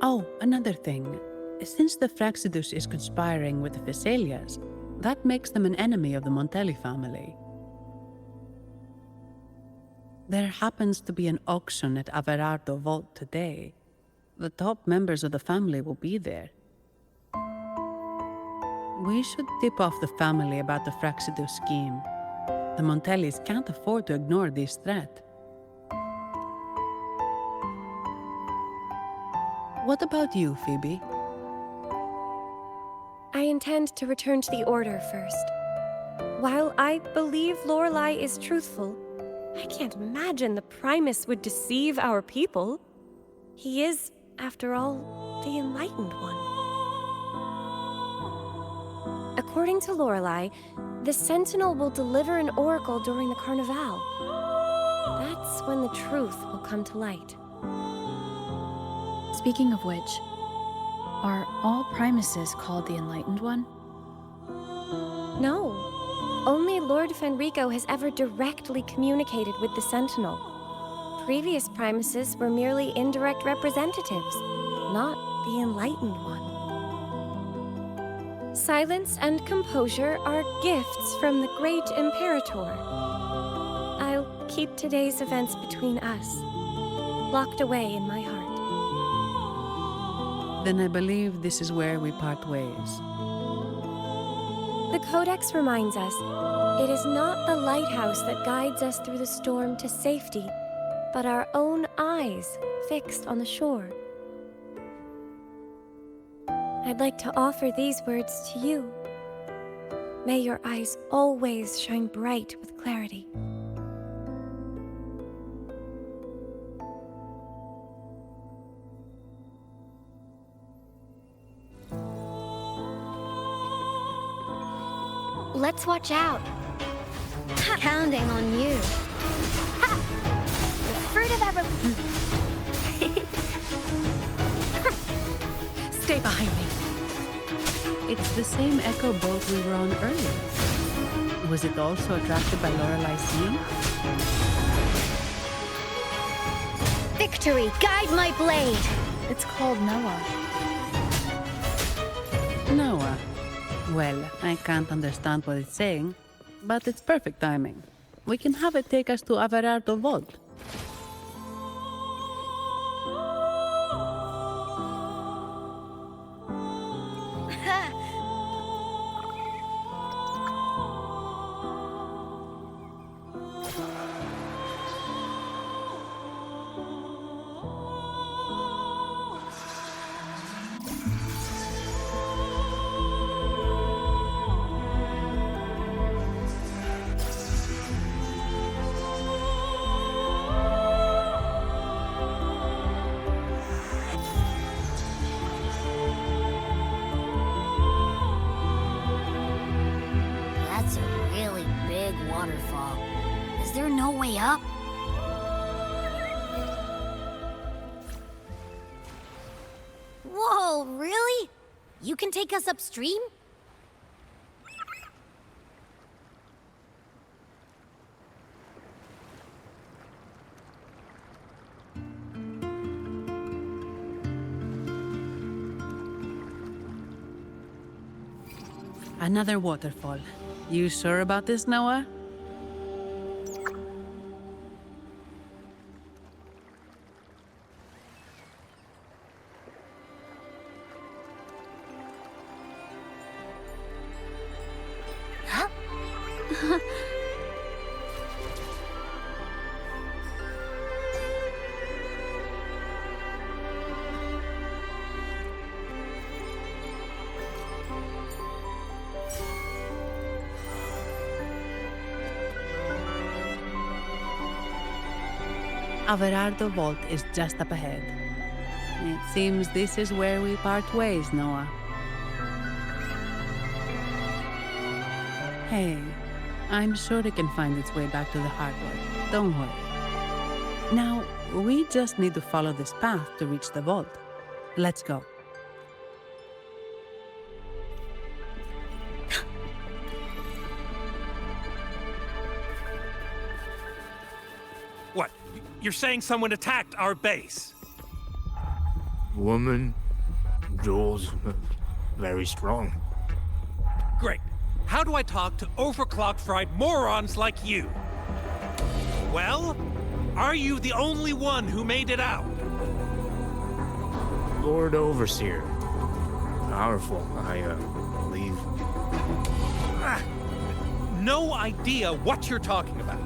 Oh, another thing. Since the Fraxidus is conspiring with the Phassalias, that makes them an enemy of the Montelli family. There happens to be an auction at Averardo Vault today. The top members of the family will be there. We should tip off the family about the Fraxidus scheme. The Montellis can't afford to ignore this threat. What about you, Phoebe? I intend to return to the Order first. While I believe Lorelei is truthful, I can't imagine the Primus would deceive our people. He is, after all, the Enlightened One. According to Lorelei, the Sentinel will deliver an oracle during the Carnival. That's when the truth will come to light. Speaking of which, are all Primuses called the Enlightened One? No. Only Lord Fenrico has ever directly communicated with the Sentinel. Previous Primuses were merely indirect representatives, not the Enlightened One. Silence and composure are gifts from the great Imperator. I'll keep today's events between us, locked away in my heart. Then I believe this is where we part ways. The Codex reminds us, it is not the lighthouse that guides us through the storm to safety, but our own eyes fixed on the shore. I'd like to offer these words to you. May your eyes always shine bright with clarity. Let's watch out. Counting on you. Ha! The fruit of evolution. Stay behind me. It's the same echo boat we were on earlier. Was it also attracted by Lorelai's singing? Victory, guide my blade. It's called Noah. Noah. Well, I can't understand what it's saying, but it's perfect timing. We can have it take us to Averardo Vault. That's a really big waterfall. Is there no way up? Whoa, really? You can take us upstream? Another waterfall. You sure about this, Noah? Averardo Vault is just up ahead. It seems this is where we part ways, Noah. Hey, I'm sure it can find its way back to the hardwood. Don't worry. Now, we just need to follow this path to reach the vault. Let's go. What? You're saying someone attacked our base? Woman, Jules, very strong. Great. How do I talk to overclocked fried morons like you? Well, are you the only one who made it out? Lord Overseer. Powerful, I believe. Ah, no idea what you're talking about.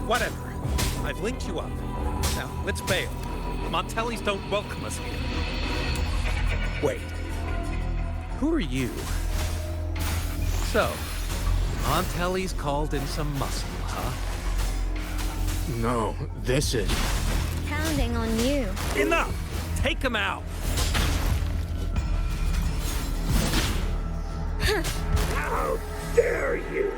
Whatever. I've linked you up. Now, let's bail. Montellis don't welcome us here. Wait. Who are you? So, Montellis called in some muscle, huh? No, this is... Counting on you. Enough! Take him out! How dare you!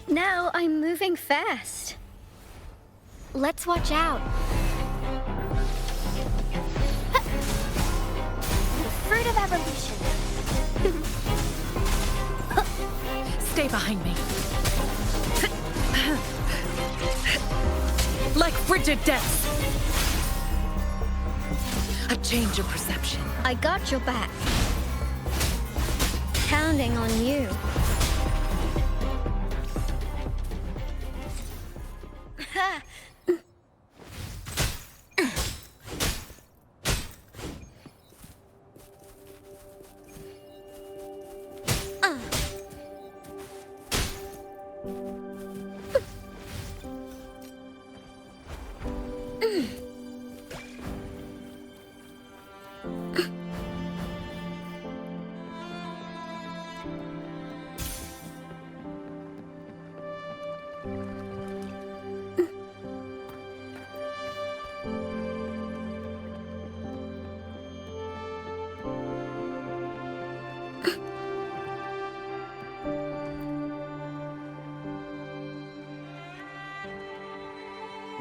Now I'm moving fast. Let's watch out. The fruit of evolution. Stay behind me. Like frigid death. A change of perception. I got your back. Counting on you.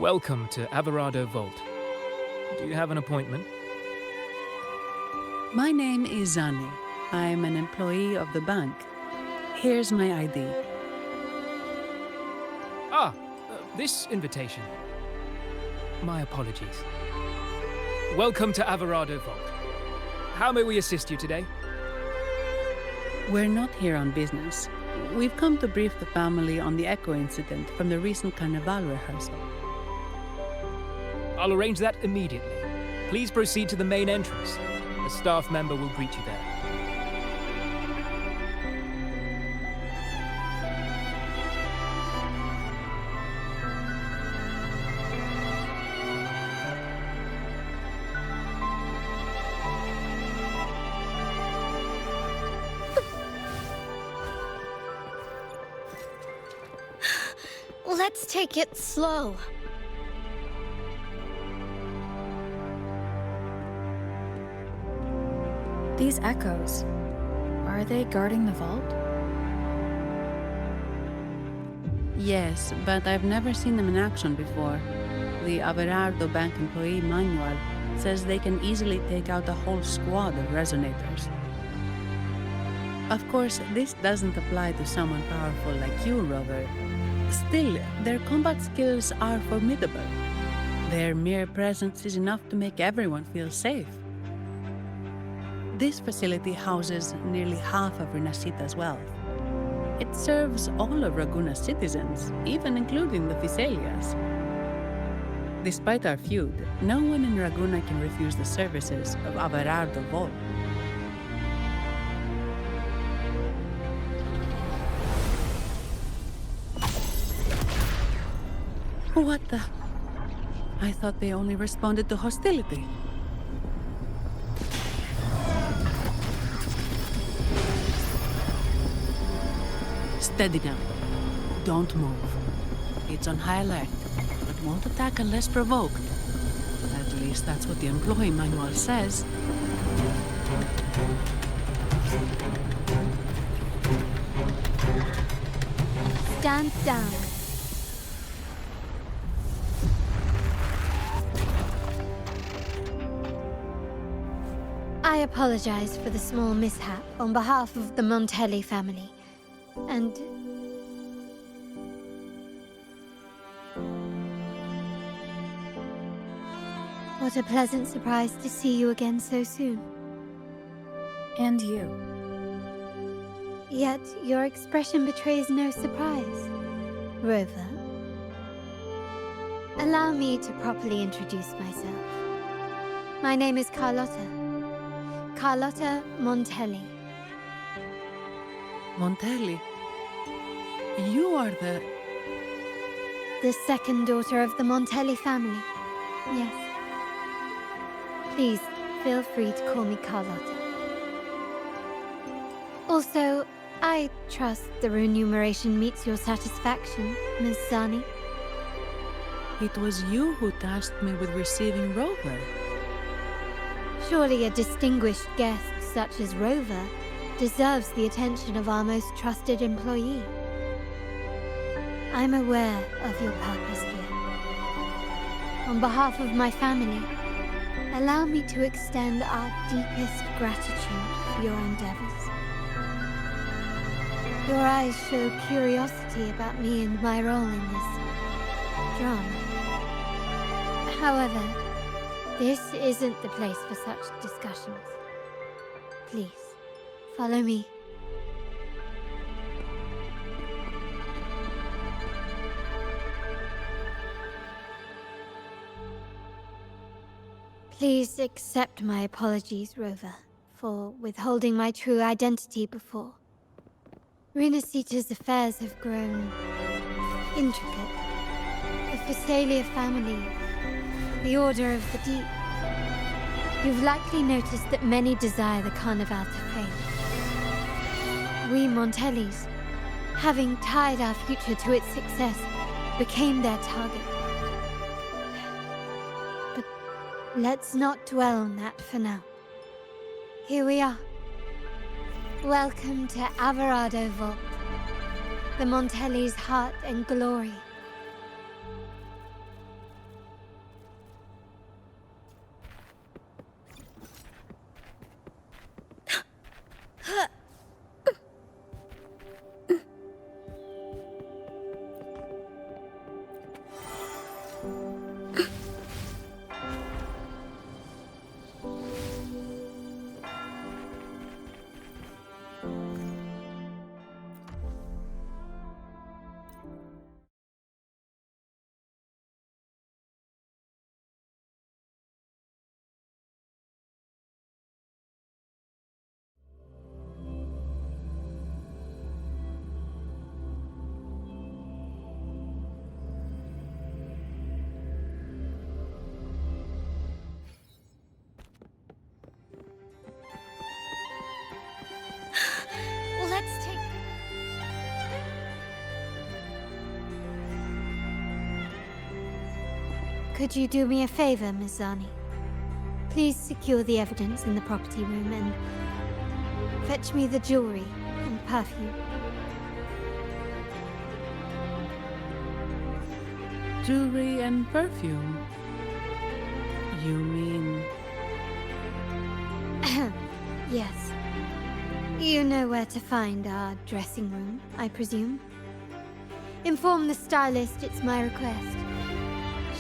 Welcome to Averado Vault. Do you have an appointment? My name is Zani. I'm an employee of the bank. Here's my ID. This invitation. My apologies. Welcome to Averado Vault. How may we assist you today? We're not here on business. We've come to brief the family on the Echo incident from the recent Carnival rehearsal. I'll arrange that immediately. Please proceed to the main entrance. A staff member will greet you there. Let's take it slow. These echoes, are they guarding the vault? Yes, but I've never seen them in action before. The Averardo Bank employee manual says they can easily take out a whole squad of resonators. Of course, this doesn't apply to someone powerful like you, Rover. Still, their combat skills are formidable. Their mere presence is enough to make everyone feel safe. This facility houses nearly half of Renacita's wealth. It serves all of Raguna's citizens, even including the Thessalias. Despite our feud, no one in Raguna can refuse the services of Averardo Vault. What the? I thought they only responded to hostility. Steady now. Don't move. It's on high alert, but won't attack unless provoked. At least that's what the employee manual says. Stand down. I apologize for the small mishap on behalf of the Montelli family. And... what a pleasant surprise to see you again so soon. And you. Yet your expression betrays no surprise, Rover. Allow me to properly introduce myself. My name is Carlotta. Carlotta Montelli. Montelli? You are the second daughter of the Montelli family. Yes. Please, feel free to call me Carlotta. Also, I trust the remuneration meets your satisfaction, Ms. Zani. It was you who tasked me with receiving Rover. Surely a distinguished guest such as Rover deserves the attention of our most trusted employee. I'm aware of your purpose here. On behalf of my family, allow me to extend our deepest gratitude for your endeavors. Your eyes show curiosity about me and my role in this drama. However, this isn't the place for such discussions. Please, follow me. Please accept my apologies, Rover, for withholding my true identity before. Renacita's affairs have grown intricate. The Thessalia family, the Order of the Deep. You've likely noticed that many desire the Carnival to fade. We Montellis, having tied our future to its success, became their target. But let's not dwell on that for now. Here we are. Welcome to Averardo Vault, the Montelli's heart and glory. Could you do me a favor, Miss Zani? Please secure the evidence in the property room and fetch me the jewelry and perfume. Jewelry and perfume? You mean... Yes. You know where to find our dressing room, I presume? Inform the stylist it's my request.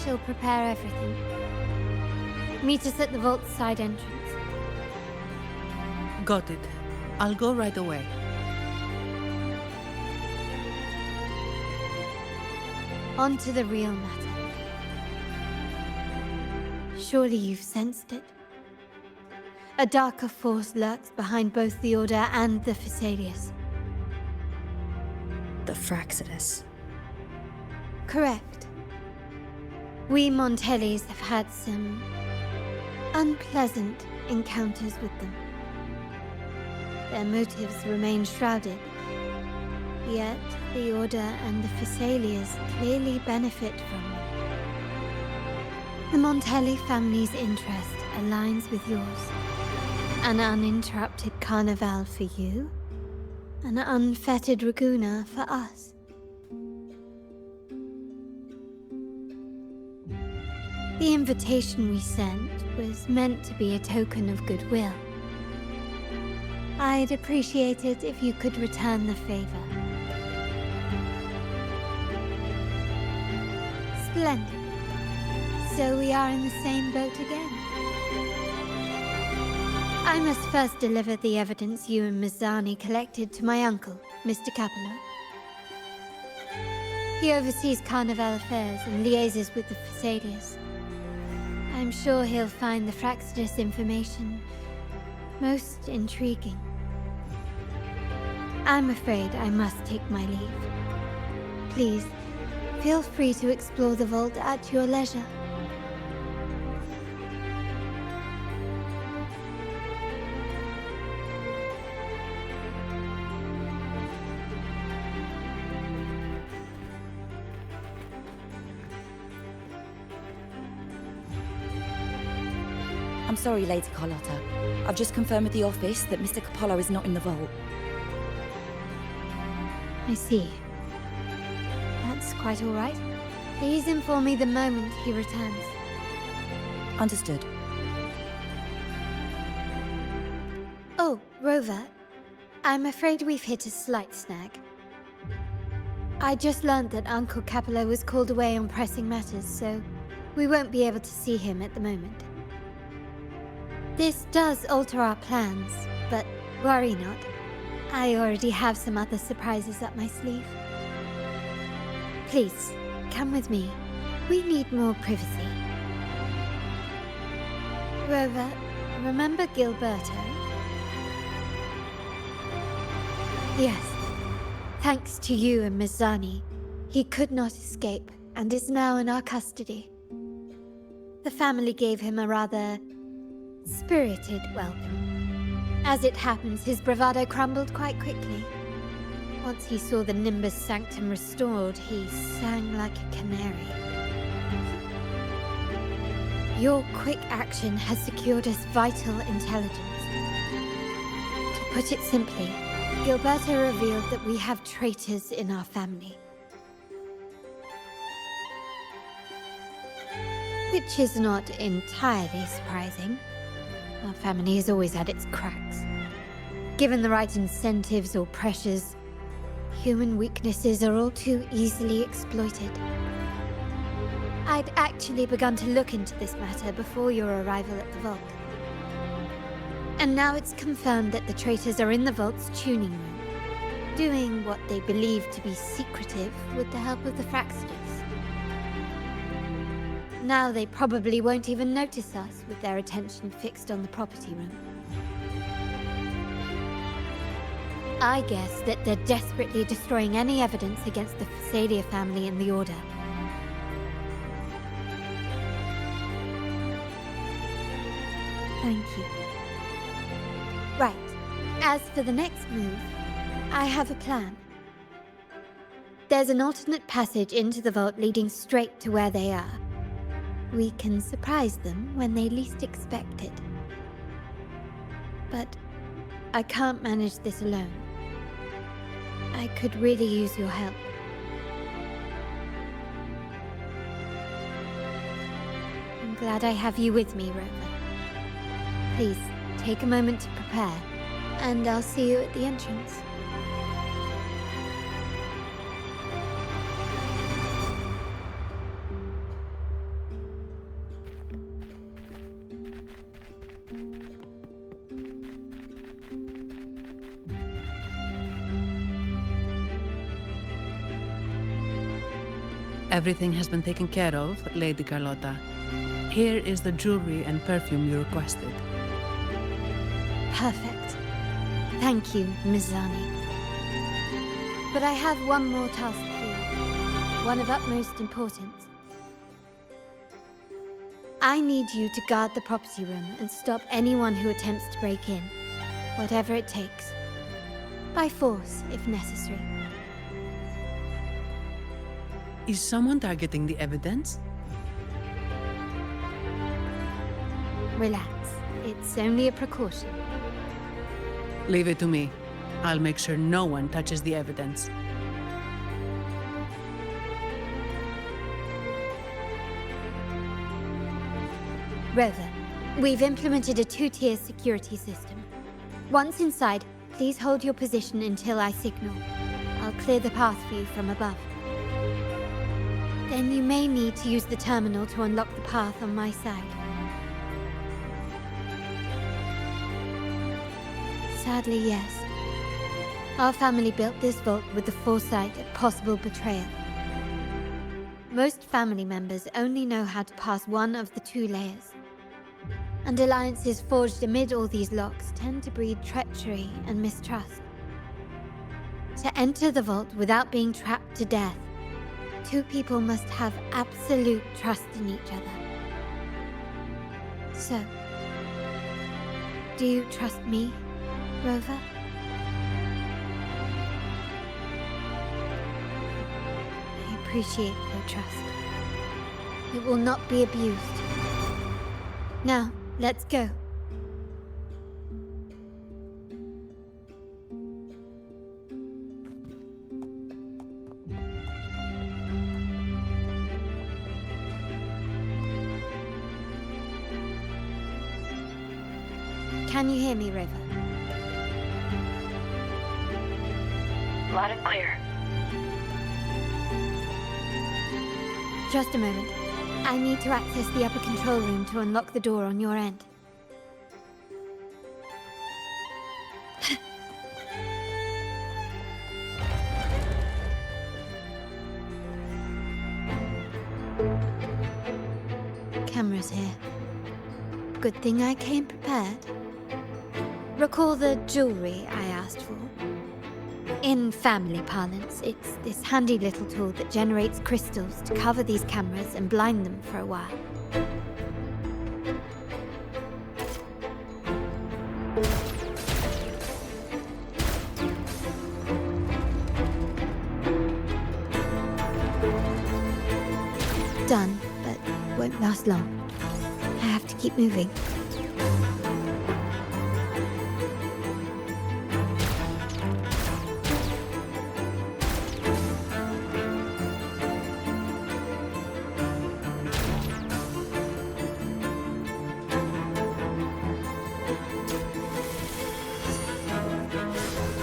She'll prepare everything. Meet us at the vault's side entrance. Got it. I'll go right away. On to the real matter. Surely you've sensed it. A darker force lurks behind both the Order and the Phasaelius. The Fraxidus. Correct. We Montellis have had some unpleasant encounters with them. Their motives remain shrouded. Yet, the Order and the Phasaelius clearly benefit from them. The Montelli family's interest aligns with yours. An uninterrupted carnival for you, an unfettered Raguna for us. The invitation we sent was meant to be a token of goodwill. I'd appreciate it if you could return the favor. Splendid. So we are in the same boat again. I must first deliver the evidence you and Miss Zani collected to my uncle, Mr. Capello. He oversees Carnival affairs and liaises with the Phasaelius. I'm sure he'll find the Fraxidus information most intriguing. I'm afraid I must take my leave. Please, feel free to explore the vault at your leisure. I'm sorry, Lady Carlotta. I've just confirmed with the office that Mr. Capello is not in the vault. I see. That's quite all right. Please inform me the moment he returns. Understood. Oh, Rover. I'm afraid we've hit a slight snag. I just learned that Uncle Capello was called away on pressing matters, so we won't be able to see him at the moment. This does alter our plans, but worry not. I already have some other surprises up my sleeve. Please, come with me. We need more privacy. Rover, remember Gilberto? Yes. Thanks to you and Miss Zani, he could not escape and is now in our custody. The family gave him a rather spirited welcome. As it happens, his bravado crumbled quite quickly. Once he saw the Nimbus Sanctum restored, he sang like a canary. Your quick action has secured us vital intelligence. To put it simply, Gilberto revealed that we have traitors in our family. Which is not entirely surprising. Our family has always had its cracks. Given the right incentives or pressures, human weaknesses are all too easily exploited. I'd actually begun to look into this matter before your arrival at the vault. And now it's confirmed that the traitors are in the vault's tuning room, doing what they believe to be secretive with the help of the Fraxidus. Now they probably won't even notice us with their attention fixed on the property room. I guess that they're desperately destroying any evidence against the Phasalia family and the Order. Thank you. Right. As for the next move, I have a plan. There's an alternate passage into the vault leading straight to where they are. we can surprise them when they least expect it. But I can't manage this alone. I could really use your help. I'm glad I have you with me, Rover. Please, take a moment to prepare, and I'll see you at the entrance. Everything has been taken care of, Lady Carlotta. Here is the jewelry and perfume you requested. Perfect. Thank you, Ms. Zani. But I have one more task for you, one of utmost importance. I need you to guard the property room and stop anyone who attempts to break in, whatever it takes. By force, if necessary. Is someone targeting the evidence? Relax. It's only a precaution. Leave it to me. I'll make sure no one touches the evidence. Rover, we've implemented a 2-tier security system. Once inside, please hold your position until I signal. I'll clear the path for you from above. Then you may need to use the terminal to unlock the path on my side. Sadly, yes. Our family built this vault with the foresight of possible betrayal. Most family members only know how to pass one of the 2 layers. And alliances forged amid all these locks tend to breed treachery and mistrust. To enter the vault without being trapped to death, 2 people must have absolute trust in each other. So, do you trust me, Rover? I appreciate your trust. It will not be abused. Now, let's go. Can you hear me, Rover? Loud and clear. Just a moment. I need to access the upper control room to unlock the door on your end. Cameras here. Good thing I came prepared. Recall the jewelry I asked for? In family parlance, it's this handy little tool that generates crystals to cover these cameras and blind them for a while. Done, but won't last long. I have to keep moving.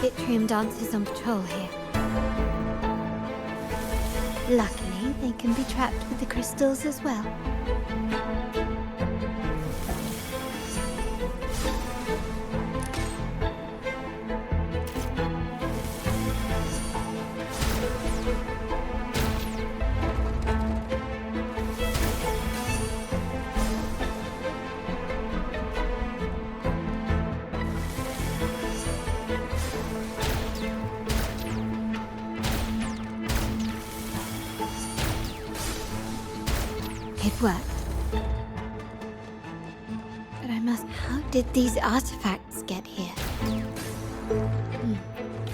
Yttrium dancers on patrol here. Luckily, they can be trapped with the crystals as well. It worked. But I must... How did these artifacts get here?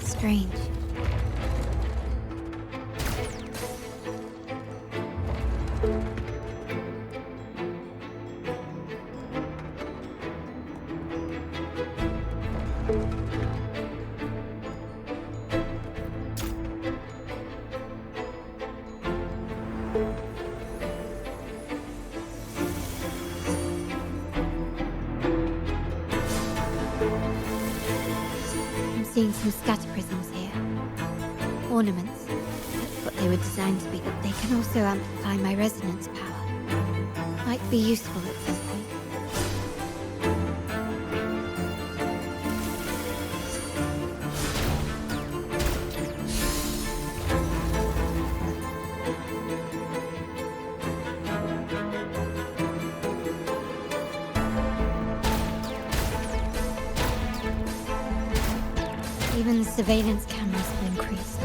Strange. I'm seeing some scatter prisms here. Ornaments. That's what they were designed to be, but they can also amplify my resonance power. Might be useful at some point. Even the surveillance cameras have increased.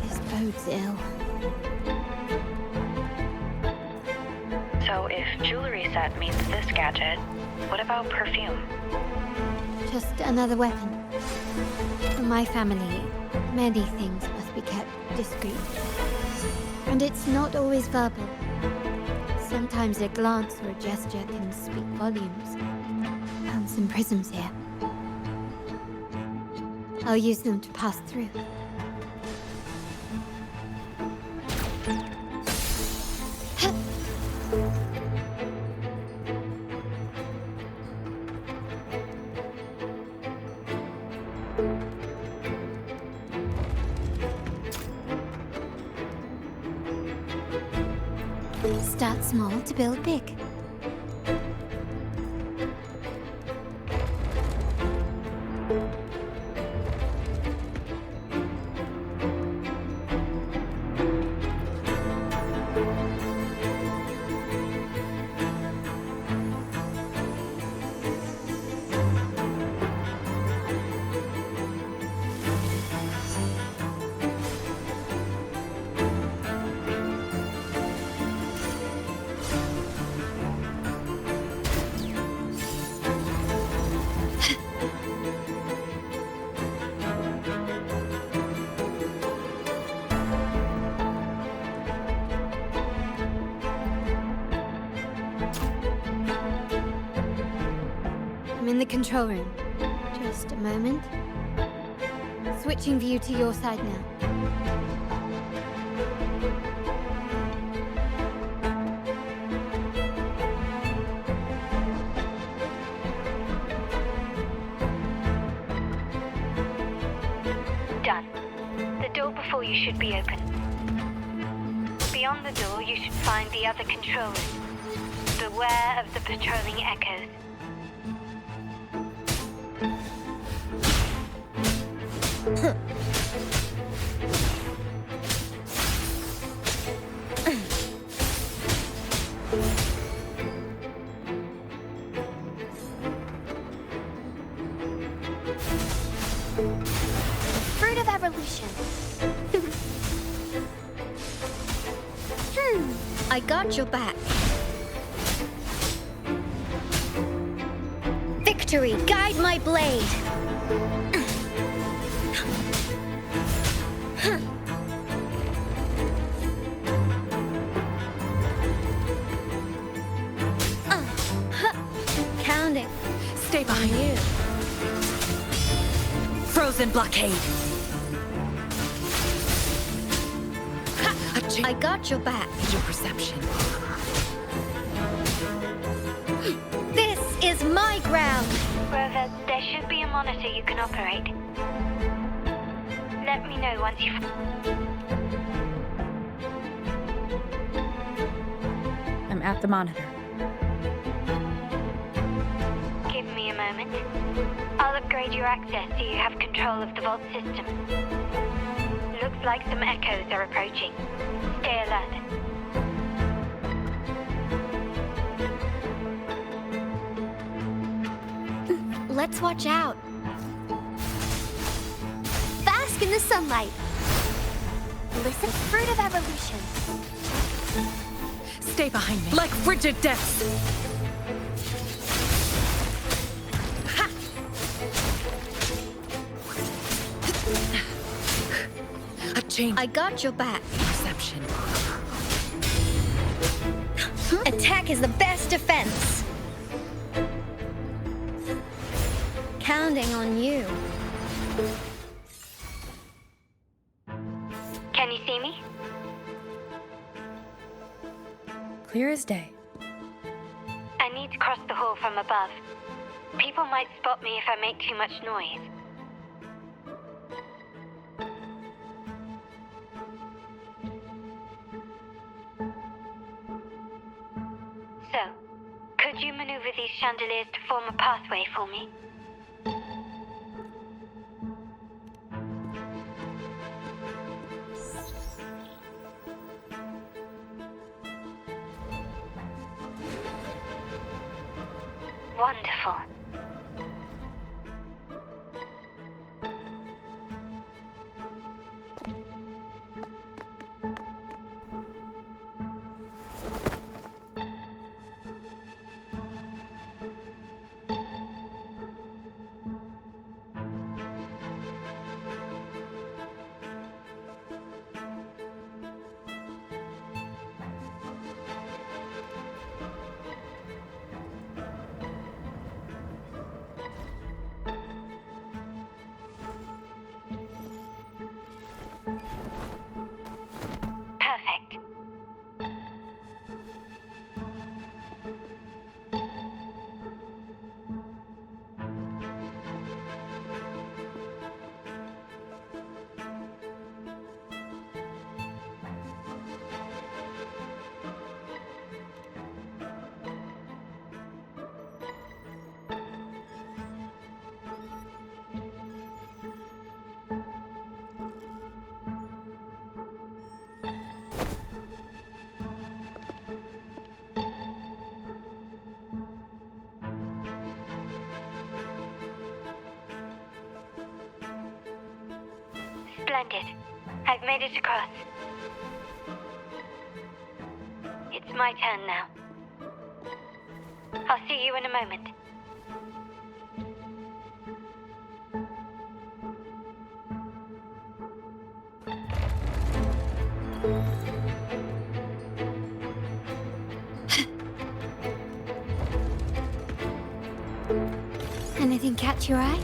This bodes ill. So if jewelry set means this gadget, what about perfume? Just another weapon. For my family, many things must be kept discreet. And it's not always verbal. Sometimes a glance or a gesture can speak volumes. Found some prisms here. I'll use them to pass through. Start small to build big. I'm in the control room. Just a moment. Switching view to your side now. Done. The door before you should be open. Beyond the door, you should find the other control room. Beware of the patrolling echoes. Fruit of evolution. I got your back. Victory, guide my blade. Counting. Stay behind you. Frozen blockade. I got your back. Your perception. This is my ground. Rover, there should be a monitor you can operate. Let me know once you've... I'm at the monitor. Give me a moment. I'll upgrade your access so you have control of the vault system. Looks like some echoes are approaching. Stay alert. Let's watch out. Bask in the sunlight. Listen, fruit of evolution. Stay behind me. Like frigid depths. A chain. I got your back. Perception. Attack is the best defense. Counting on you. Can you see me? Clear as day. I need to cross the hall from above. People might spot me if I make too much noise. So, could you maneuver these chandeliers to form a pathway for me? Wonderful. Perfect. Splendid. I've made it across. It's my turn now. I'll see you in a moment. Anything catch your eye?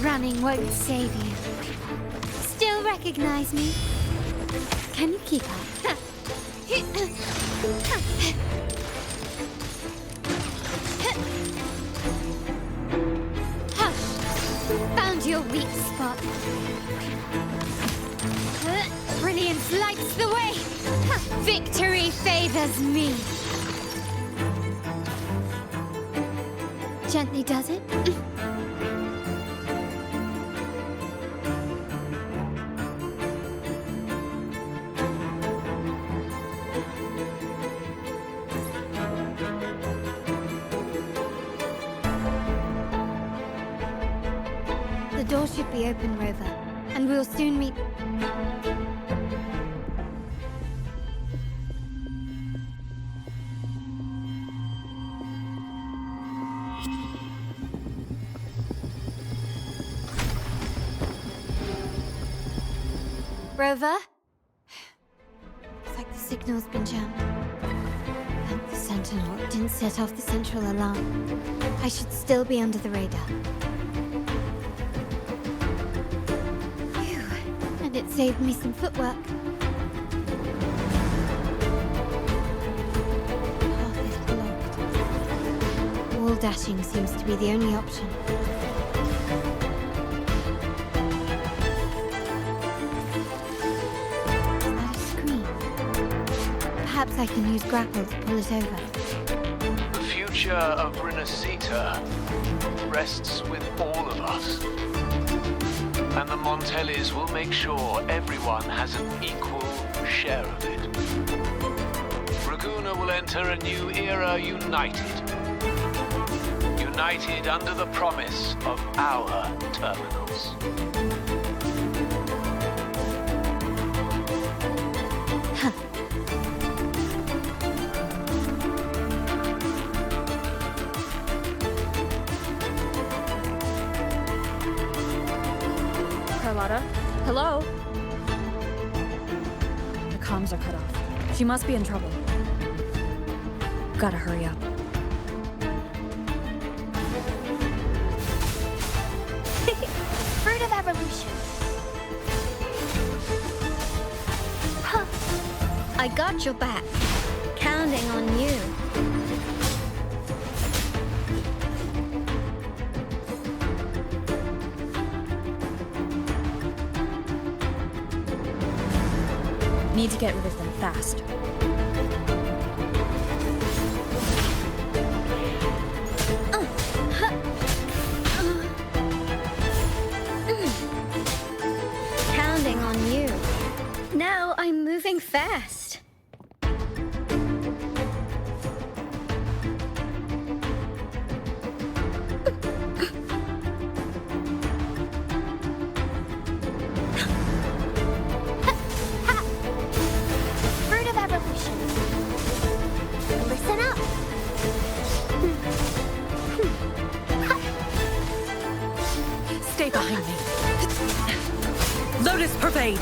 Running won't save you. Still recognize me? Can you keep up? Hush! Found your weak spot. Brilliance lights the way! Victory favors me! Gently does it? The door should be open, Rover, and we'll soon meet... Rover? Looks like the signal's been jammed. And the Sentinel didn't set off the central alarm. I should still be under the radar. Phew. And it saved me some footwork. Path is blocked. Wall dashing seems to be the only option. Perhaps I can use grapple to pull it over. The future of Renacita rests with all of us. And the Montellis will make sure everyone has an equal share of it. Raguna will enter a new era united. United under the promise of our terminals. Carlotta? Hello? The comms are cut off. She must be in trouble. Gotta hurry up. Fruit of evolution. I got your back. Counting on you. Need to get rid of them fast. Counting on you. Now I'm moving fast. Fruit of evolution. Listen up. Stay behind me. Lotus Pervade!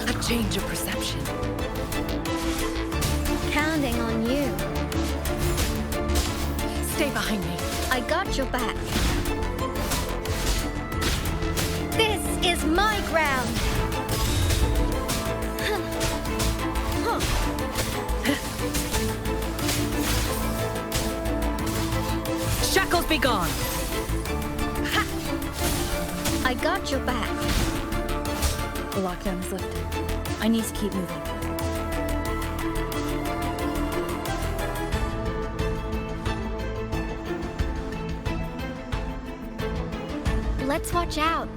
A change of perception. Counting on you. Stay behind me. I got your back. This is my ground. Shackles be gone. I got your back. The lockdown is lifted. I need to keep moving. Let's watch out.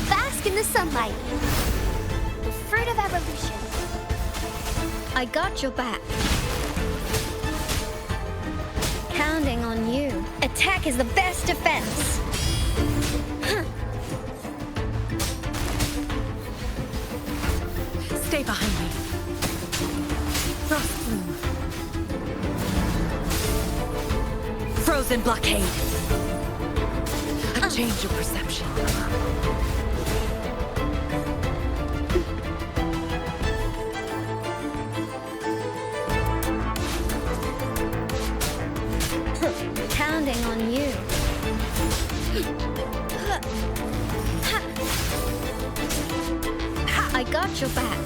Bask in the sunlight. The fruit of evolution. I got your back. Counting on you. Attack is the best defense. Stay behind me. Frost Bloom. Frozen Blockade. A change of perception. Counting on you. I got your back.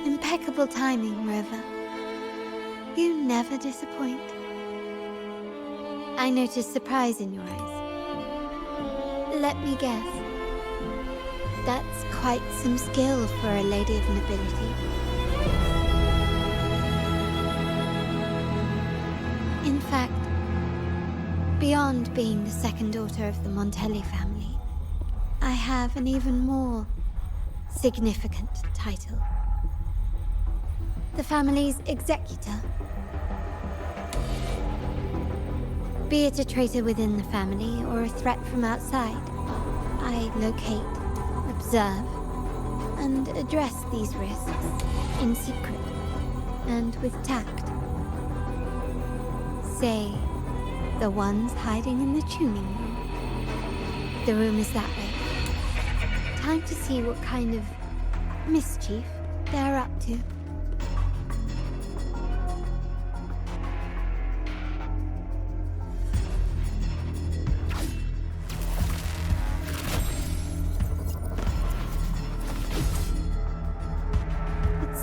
Impeccable timing, Rover. You never disappoint. I noticed surprise in your eyes. Let me guess. That's quite some skill for a lady of nobility. In fact, beyond being the second daughter of the Montelli family, I have an even more significant title. The family's executor. Be it a traitor within the family or a threat from outside, I locate, observe, and address these risks in secret and with tact. Say, the ones hiding in the tuning room. The room is that way. Time to see what kind of mischief they're up to.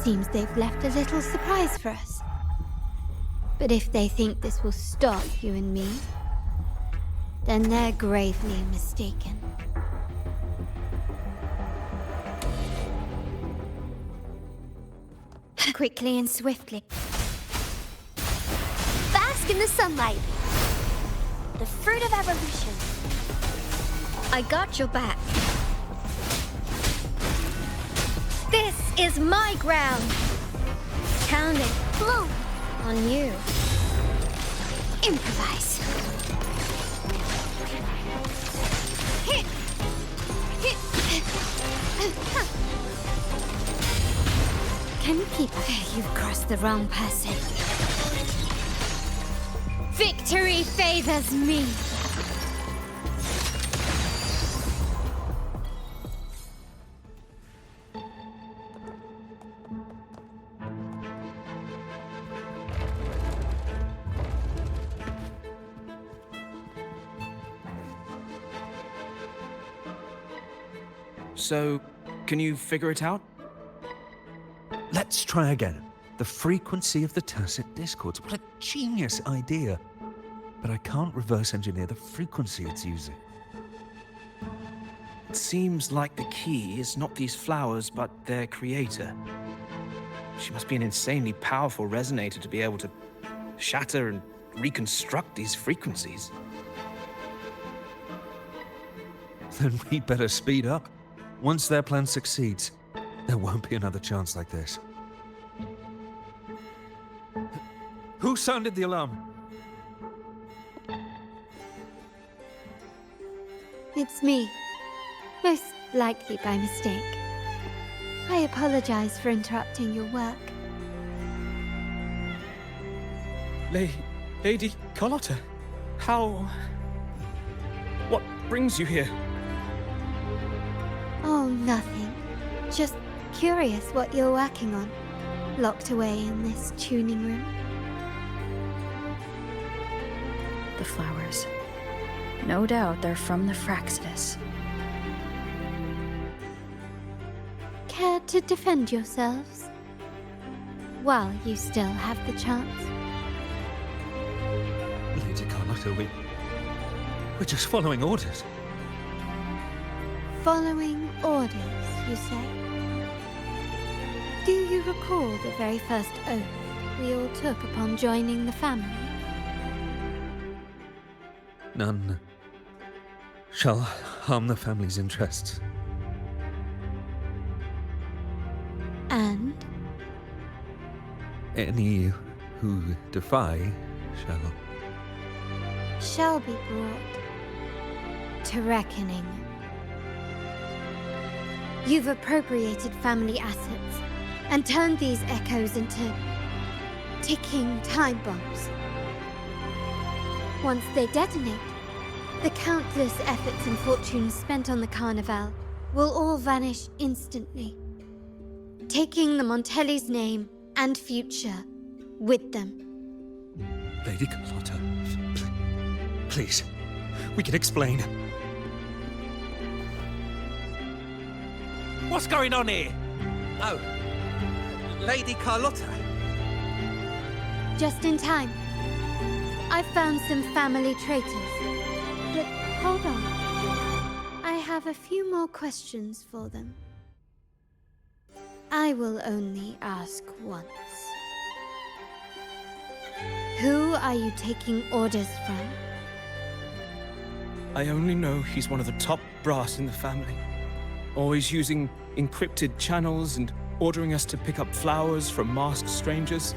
Seems they've left a little surprise for us. But if they think this will stop you and me, then they're gravely mistaken. Quickly and swiftly. Bask in the sunlight. The fruit of evolution. I got your back. This is my ground. Count it. Boom. On you. Improvise. Hit. Hit. Can you keep... You've crossed the wrong person. Victory favors me. So, can you figure it out? Let's try again. The frequency of the tacit discords. What a genius idea. But I can't reverse engineer the frequency it's using. It seems like the key is not these flowers, but their creator. She must be an insanely powerful resonator to be able to shatter and reconstruct these frequencies. Then we better speed up. Once their plan succeeds, there won't be another chance like this. Who sounded the alarm? It's me. Most likely by mistake. I apologize for interrupting your work. Lady Carlotta, how... What brings you here? Oh, nothing. Just curious what you're working on. Locked away in this tuning room. The flowers. No doubt they're from the Fraxidus. Care to defend yourselves? While you still have the chance. Lady Carlotta, we're just following orders. Following orders, you say? Do you recall the very first oath we all took upon joining the family? None shall harm the family's interests. And? Any who defy shall be brought to reckoning. You've appropriated family assets and turned these echoes into ticking time bombs. Once they detonate, the countless efforts and fortunes spent on the Carnival will all vanish instantly, taking the Montelli's name and future with them. Lady Carlotta, please, we can explain. What's going on here? Oh, Lady Carlotta. Just in time. I've found some family traitors. But hold on. I have a few more questions for them. I will only ask once. Who are you taking orders from? I only know he's one of the top brass in the family. Always using encrypted channels and ordering us to pick up flowers from masked strangers.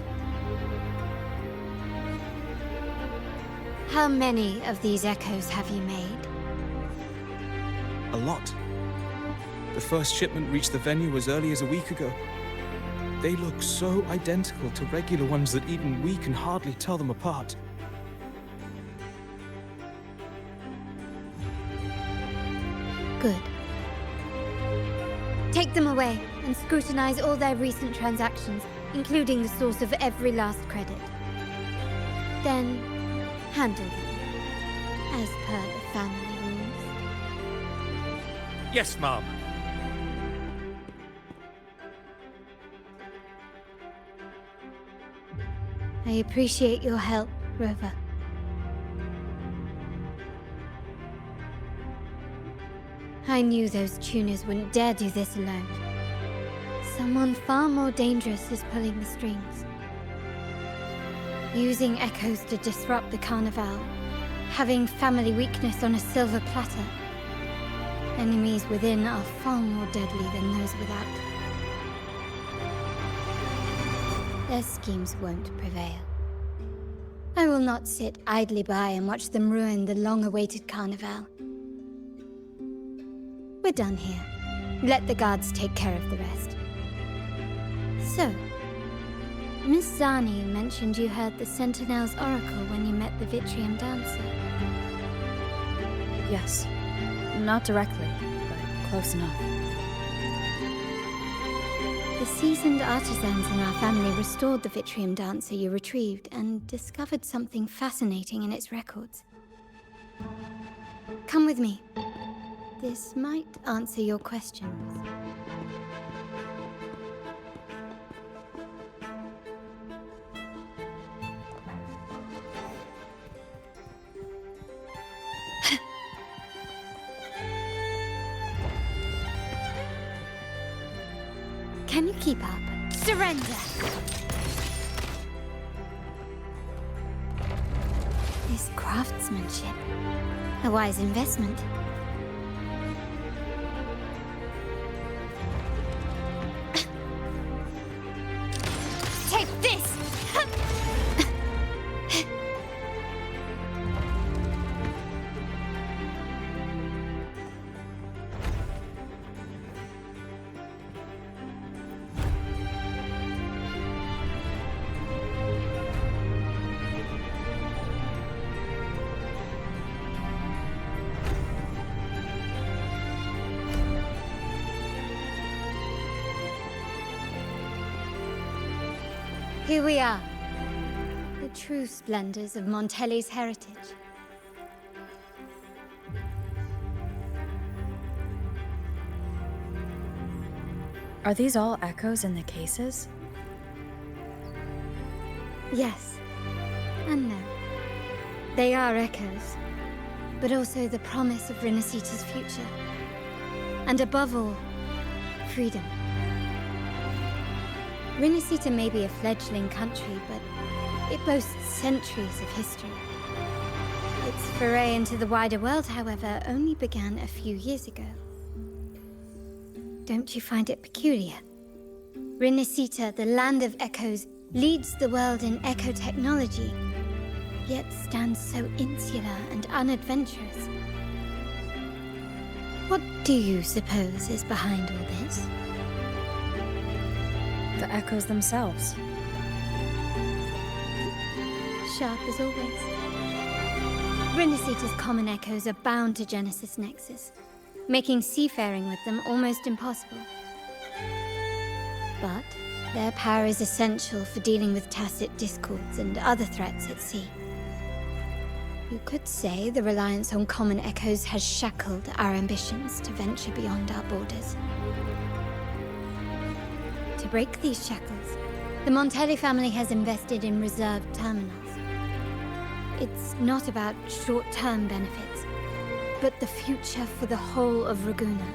How many of these echoes have you made? A lot. The first shipment reached the venue as early as a week ago. They look so identical to regular ones that even we can hardly tell them apart. Good. Take them away and scrutinize all their recent transactions, including the source of every last credit. Then, handle them, as per the family rules. Yes, Mom. I appreciate your help, Rover. I knew those tuners wouldn't dare do this alone. Someone far more dangerous is pulling the strings. Using echoes to disrupt the Carnival. Having family weakness on a silver platter. Enemies within are far more deadly than those without. Their schemes won't prevail. I will not sit idly by and watch them ruin the long-awaited carnival. We're done here. Let the guards take care of the rest. So, Miss Zani mentioned you heard the Sentinel's oracle when you met the Vitrium dancer. Yes. Not directly, but close enough. The seasoned artisans in our family restored the Vitrium dancer you retrieved and discovered something fascinating in its records. Come with me. This might answer your questions. Can you keep up? Surrender! This craftsmanship. A wise investment. Take this! Here we are. The true splendors of Montelli's heritage. Are these all echoes in the cases? Yes. And no. They are echoes, but also the promise of Renacita's future. And above all, freedom. Renacita may be a fledgling country, but it boasts centuries of history. Its foray into the wider world, however, only began a few years ago. Don't you find it peculiar? Renacita, the land of echoes, leads the world in echo technology, yet stands so insular and unadventurous. What do you suppose is behind all this? The echoes themselves. Sharp as always. Renacita's common echoes are bound to Genesis Nexus, making seafaring with them almost impossible. But their power is essential for dealing with tacit discords and other threats at sea. You could say the reliance on common echoes has shackled our ambitions to venture beyond our borders. To break these shackles, the Montelli family has invested in reserved terminals. It's not about short-term benefits, but the future for the whole of Ragusa.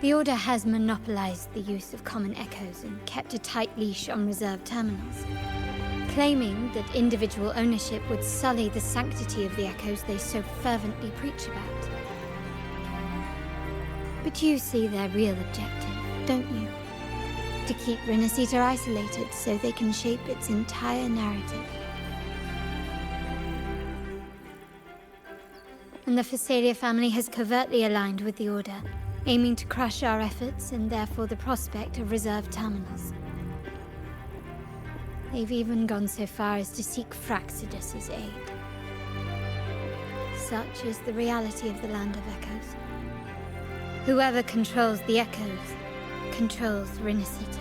The Order has monopolized the use of common echoes and kept a tight leash on reserved terminals, claiming that individual ownership would sully the sanctity of the echoes they so fervently preach about. But you see their real objective, don't you? To keep Renacita isolated so they can shape its entire narrative. And the Phasalia family has covertly aligned with the Order, aiming to crush our efforts and therefore the prospect of reserved terminals. They've even gone so far as to seek Fraxidus's aid. Such is the reality of the Land of Echoes. Whoever controls the Echoes controls Renacita.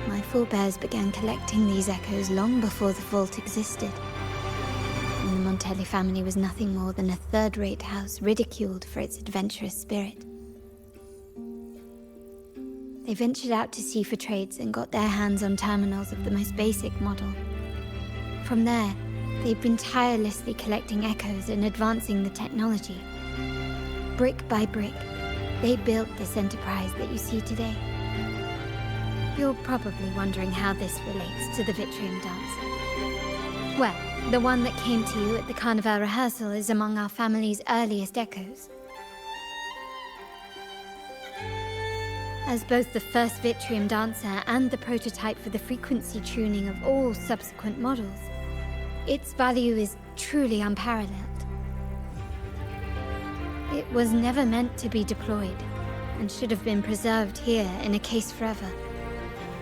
My forebears began collecting these echoes long before the vault existed. And the Montelli family was nothing more than a third-rate house ridiculed for its adventurous spirit. They ventured out to sea for trades and got their hands on terminals of the most basic model. From there, they've been tirelessly collecting echoes and advancing the technology. Brick by brick, they built this enterprise that you see today. You're probably wondering how this relates to the Vitrium dance. Well, the one that came to you at the Carnival rehearsal is among our family's earliest echoes. As both the first Vitrium dancer and the prototype for the frequency tuning of all subsequent models, its value is truly unparalleled. It was never meant to be deployed, and should have been preserved here in a case forever.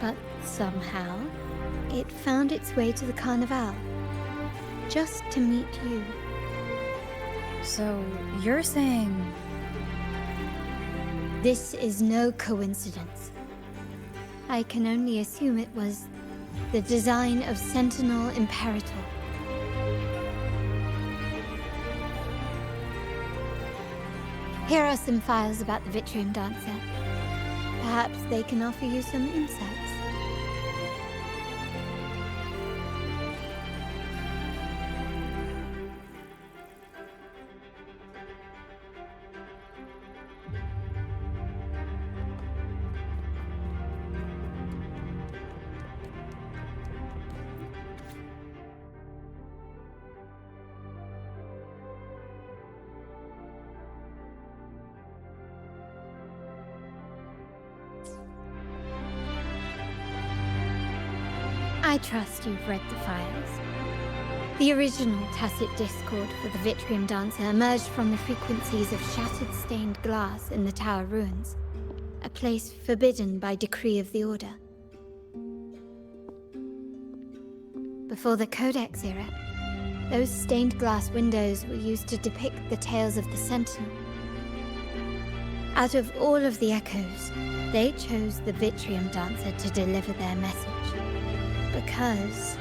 But somehow, it found its way to the Carnival, just to meet you. So, you're saying... This is no coincidence. I can only assume it was the design of Sentinel Imperator. Here are some files about the Vitrium Dancer. Perhaps they can offer you some insights. I trust you've read the files. The original tacit discord for the Vitrium Dancer emerged from the frequencies of shattered stained glass in the tower ruins, a place forbidden by decree of the Order. Before the Codex era, those stained glass windows were used to depict the tales of the Sentinel. Out of all of the echoes, they chose the Vitrium Dancer to deliver their message. Because...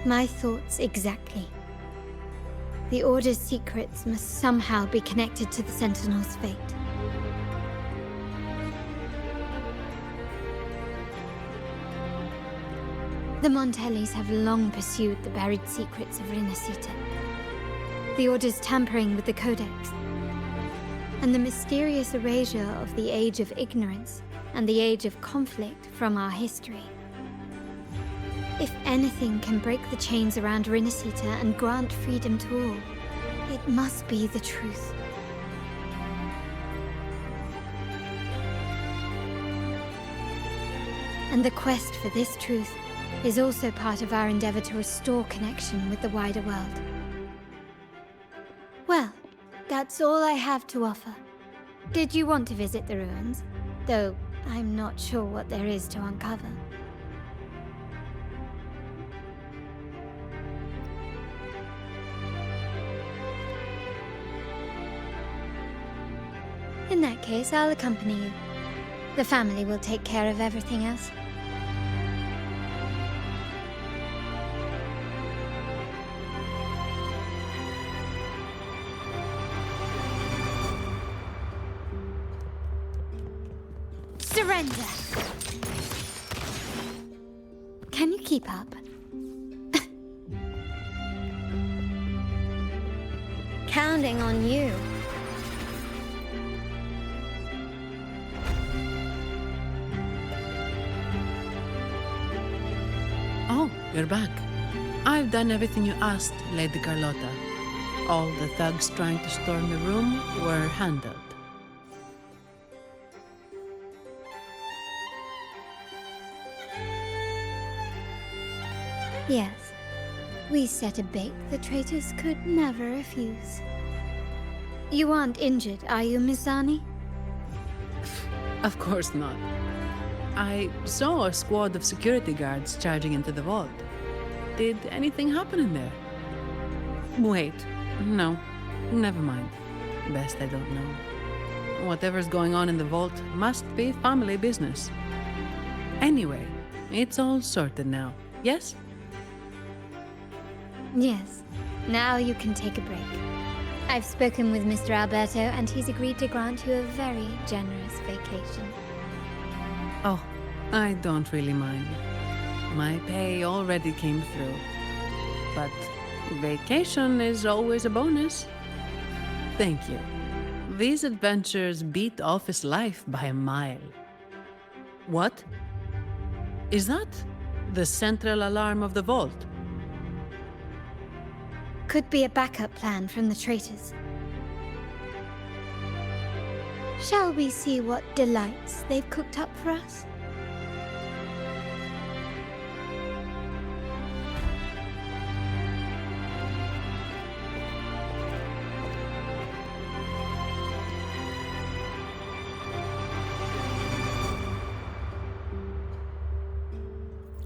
My thoughts exactly. The Order's secrets must somehow be connected to the Sentinel's fate. The Montellis have long pursued the buried secrets of Rinascita, the Order's tampering with the Codex, and the mysterious erasure of the Age of Ignorance and the Age of Conflict from our history. If anything can break the chains around Rinascita and grant freedom to all, it must be the truth. And the quest for this truth is also part of our endeavor to restore connection with the wider world. Well, that's all I have to offer. Did you want to visit the ruins? Though I'm not sure what there is to uncover. In that case, I'll accompany you. The family will take care of everything else. Surrender! Can you keep up? Counting on you. Oh, you're back. I've done everything you asked, Lady Carlotta. All the thugs trying to storm the room were handled. Yes. We set a bait the traitors could never refuse. You aren't injured, are you, Miss Zani? Of course not. I saw a squad of security guards charging into the vault. Did anything happen in there? Wait, no. Never mind. Best I don't know. Whatever's going on in the vault must be family business. Anyway, it's all sorted now, yes? Yes. Now you can take a break. I've spoken with Mr. Alberto, and he's agreed to grant you a very generous vacation. Oh, I don't really mind. My pay already came through. But vacation is always a bonus. Thank you. These adventures beat office life by a mile. What? Is that the central alarm of the vault? Could be a backup plan from the traitors. Shall we see what delights they've cooked up for us?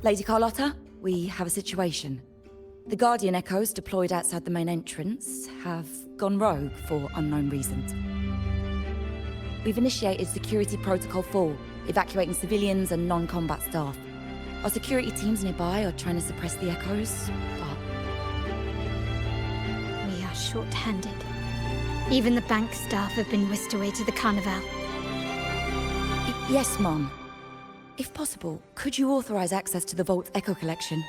Lady Carlotta, we have a situation. The Guardian Echoes deployed outside the main entrance have gone rogue for unknown reasons. We've initiated Security Protocol 4, evacuating civilians and non-combat staff. Our security teams nearby are trying to suppress the Echoes, but... We are short-handed. Even the bank staff have been whisked away to the Carnival. Yes, Mom. If possible, could you authorize access to the Vault's Echo collection?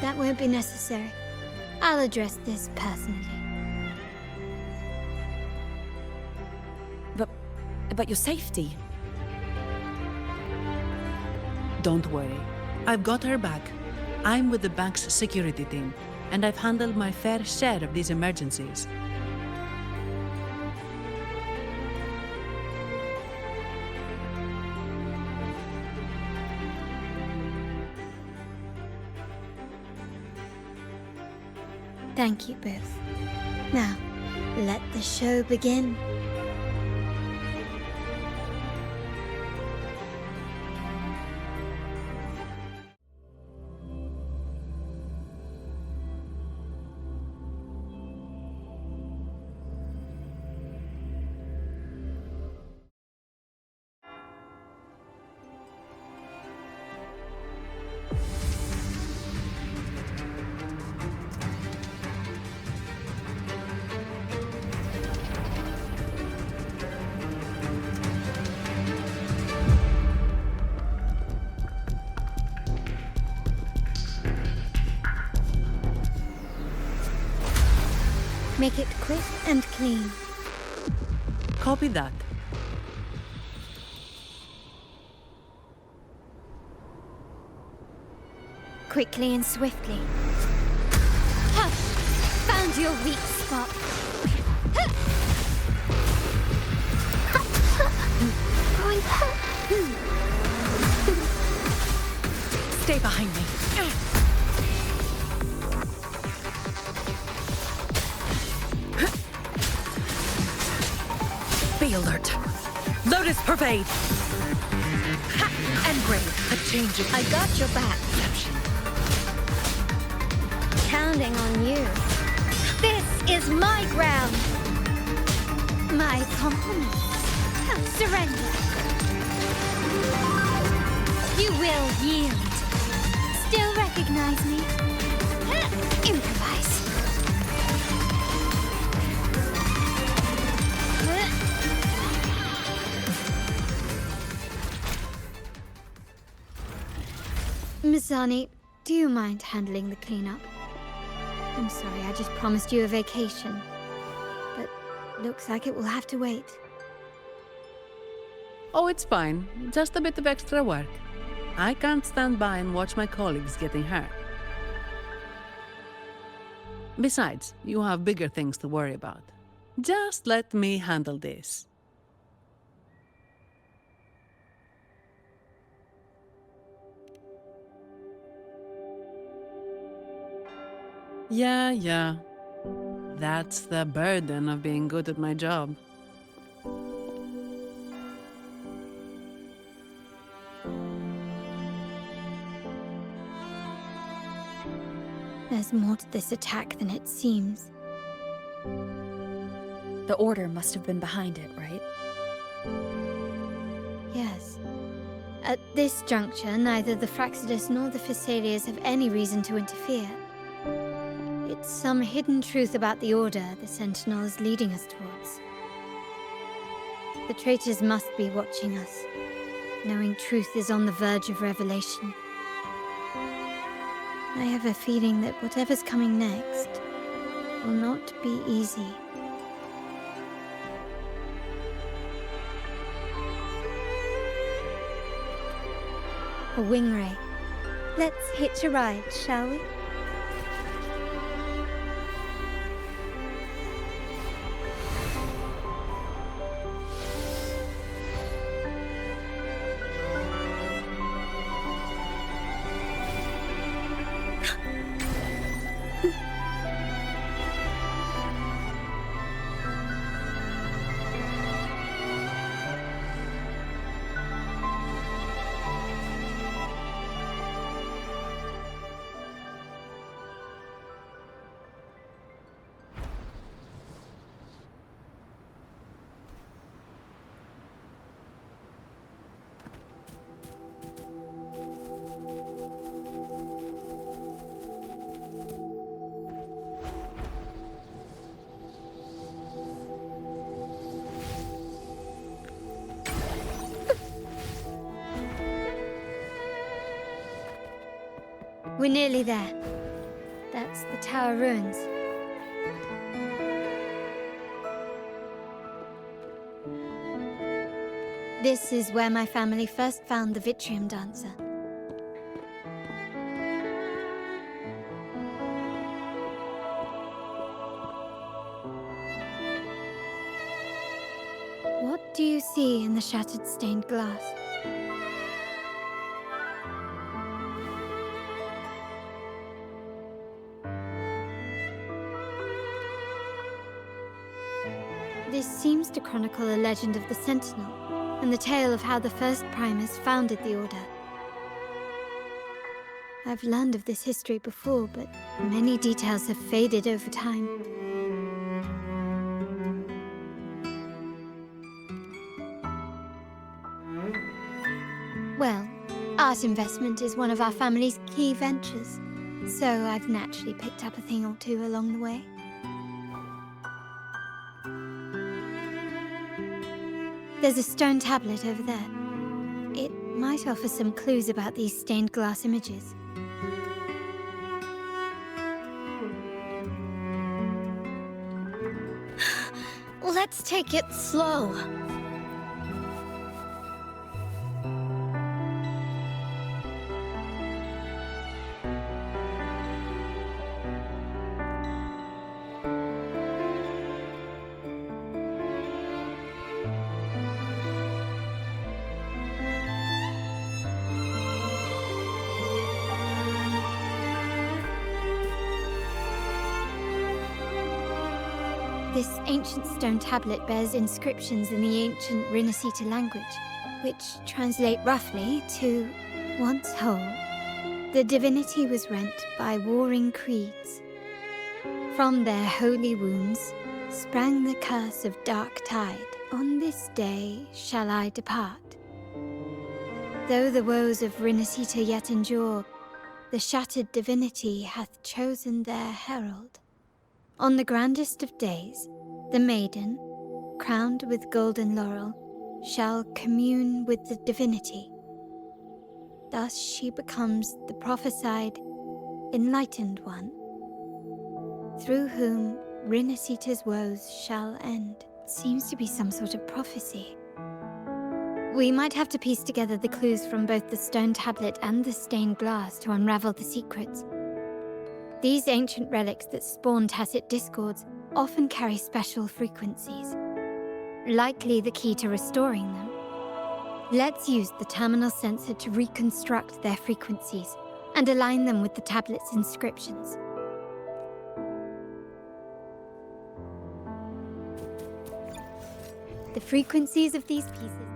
That won't be necessary. I'll address this personally. But your safety? Don't worry. I've got her back. I'm with the bank's security team, and I've handled my fair share of these emergencies. Thank you both. Now, let the show begin. Make it quick and clean. Copy that. Quickly and swiftly. Hush! Found your weak spot. Stay behind me. Be alert. Lotus pervade. And brave. A change of... I got your back. Counting on you. This is my ground. My compliments. Surrender. You will yield. Still recognize me? Improvise. Mizani, do you mind handling the cleanup? I'm sorry, I just promised you a vacation. But looks like it will have to wait. Oh, it's fine. Just a bit of extra work. I can't stand by and watch my colleagues getting hurt. Besides, you have bigger things to worry about. Just let me handle this. Yeah. That's the burden of being good at my job. There's more to this attack than it seems. The Order must have been behind it, right? Yes. At this juncture, neither the Fraxidus nor the Phassalias have any reason to interfere. It's some hidden truth about the Order the Sentinel is leading us towards. The traitors must be watching us, knowing truth is on the verge of revelation. I have a feeling that whatever's coming next will not be easy. A wing ray. Let's hitch a ride, shall we? We're nearly there. That's the tower ruins. This is where my family first found the Vitrium Dancer. What do you see in the shattered stained glass? This seems to chronicle a legend of the Sentinel, and the tale of how the first Primus founded the Order. I've learned of this history before, but many details have faded over time. Well, art investment is one of our family's key ventures, so I've naturally picked up a thing or two along the way. There's a stone tablet over there. It might offer some clues about these stained glass images. Let's take it slow. This ancient stone tablet bears inscriptions in the ancient Rinascita language, which translate roughly to, once whole, the divinity was rent by warring creeds. From their holy wounds sprang the curse of dark tide. On this day shall I depart. Though the woes of Rinascita yet endure, the shattered divinity hath chosen their herald. On the grandest of days, the maiden, crowned with golden laurel, shall commune with the divinity. Thus she becomes the prophesied, enlightened one, through whom Rinascita's woes shall end. Seems to be some sort of prophecy. We might have to piece together the clues from both the stone tablet and the stained glass to unravel the secrets. These ancient relics that spawn tacit discords often carry special frequencies, likely the key to restoring them. Let's use the terminal sensor to reconstruct their frequencies and align them with the tablet's inscriptions. The frequencies of these pieces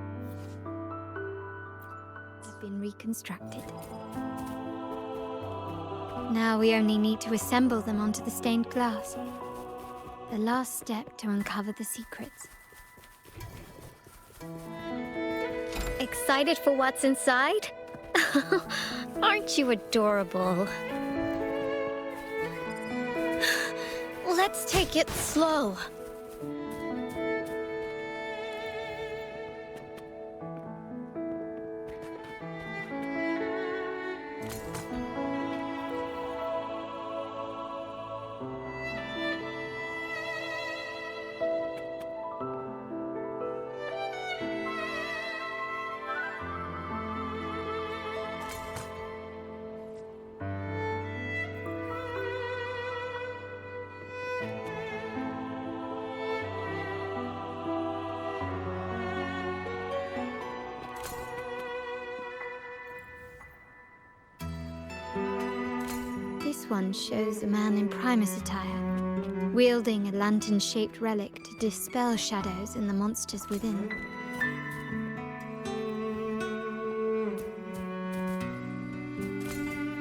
have been reconstructed. Now we only need to assemble them onto the stained glass. The last step to uncover the secrets. Excited for what's inside? Aren't you adorable? Let's take it slow. one shows a man in Primus attire, wielding a lantern-shaped relic to dispel shadows and the monsters within.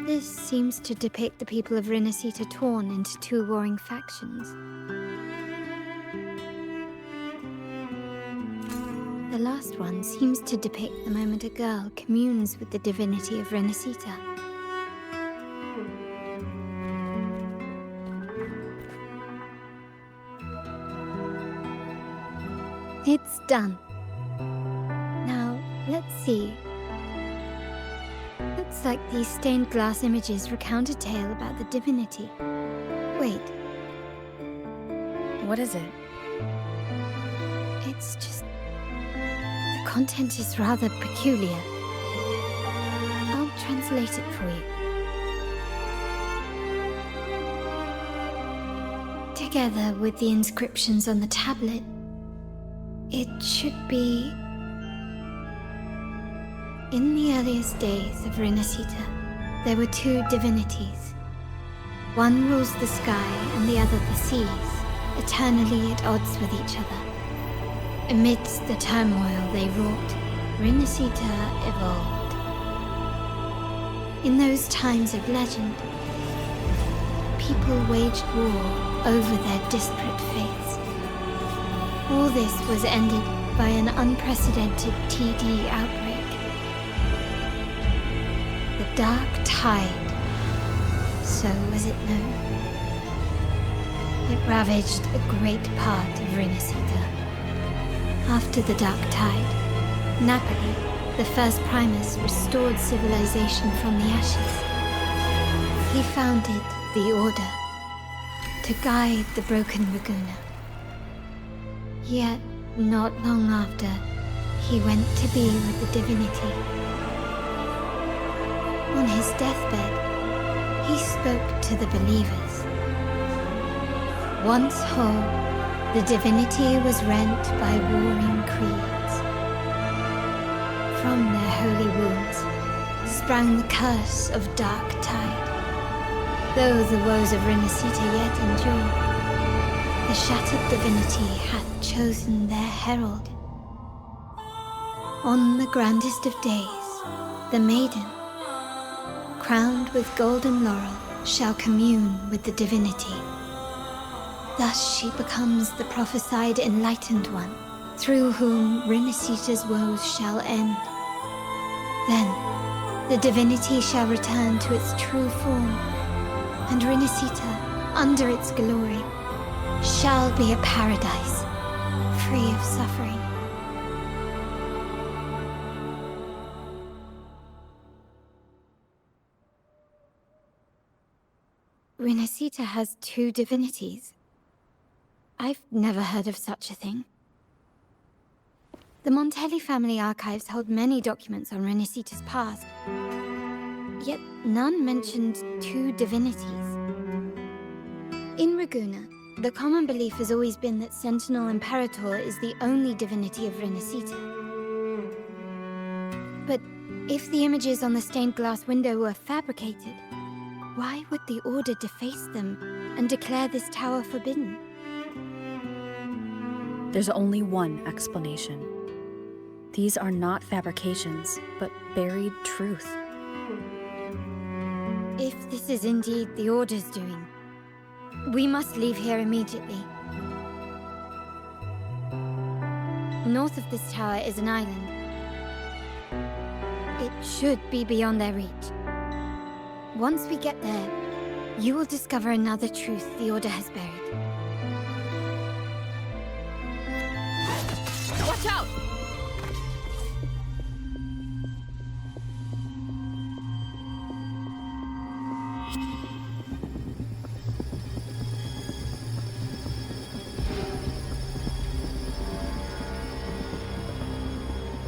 This seems to depict the people of Rinasita torn into two warring factions. The last one seems to depict the moment a girl communes with the divinity of Rinasita. It's done. Now, let's see. Looks like these stained glass images recount a tale about the divinity. Wait. What is it? It's just... the content is rather peculiar. I'll translate it for you. Together with the inscriptions on the tablet, it should be... In the earliest days of Rinasita, there were two divinities. One rules the sky and the other the seas, eternally at odds with each other. Amidst the turmoil they wrought, Rinasita evolved. In those times of legend, people waged war over their disparate faiths. All this was ended by an unprecedented TD outbreak. The Dark Tide, so was it known. It ravaged a great part of Rinasita. After the Dark Tide, Napoli, the first Primus, restored civilization from the ashes. He founded the Order to guide the broken Laguna. Yet, not long after, he went to be with the divinity. On his deathbed, he spoke to the believers. Once whole, the divinity was rent by warring creeds. From their holy wounds sprang the curse of Dark Tide. Though the woes of Rinasita yet endure, the shattered divinity hath chosen their herald. On the grandest of days, the maiden, crowned with golden laurel, shall commune with the divinity. Thus she becomes the prophesied enlightened one, through whom Rinasita's woes shall end. Then, the divinity shall return to its true form, and Rinasita, under its glory, shall be a paradise, free of suffering. Rinasita has two divinities. I've never heard of such a thing. The Montelli family archives hold many documents on Rinasita's past, yet none mentioned two divinities. In Ragusa, the common belief has always been that Sentinel Imperator is the only divinity of Rinasita. But if the images on the stained glass window were fabricated, why would the Order deface them and declare this tower forbidden? There's only one explanation. These are not fabrications, but buried truth. If this is indeed the Order's doing, we must leave here immediately. North of this tower is an island. It should be beyond their reach. Once we get there, you will discover another truth the Order has buried. Watch out!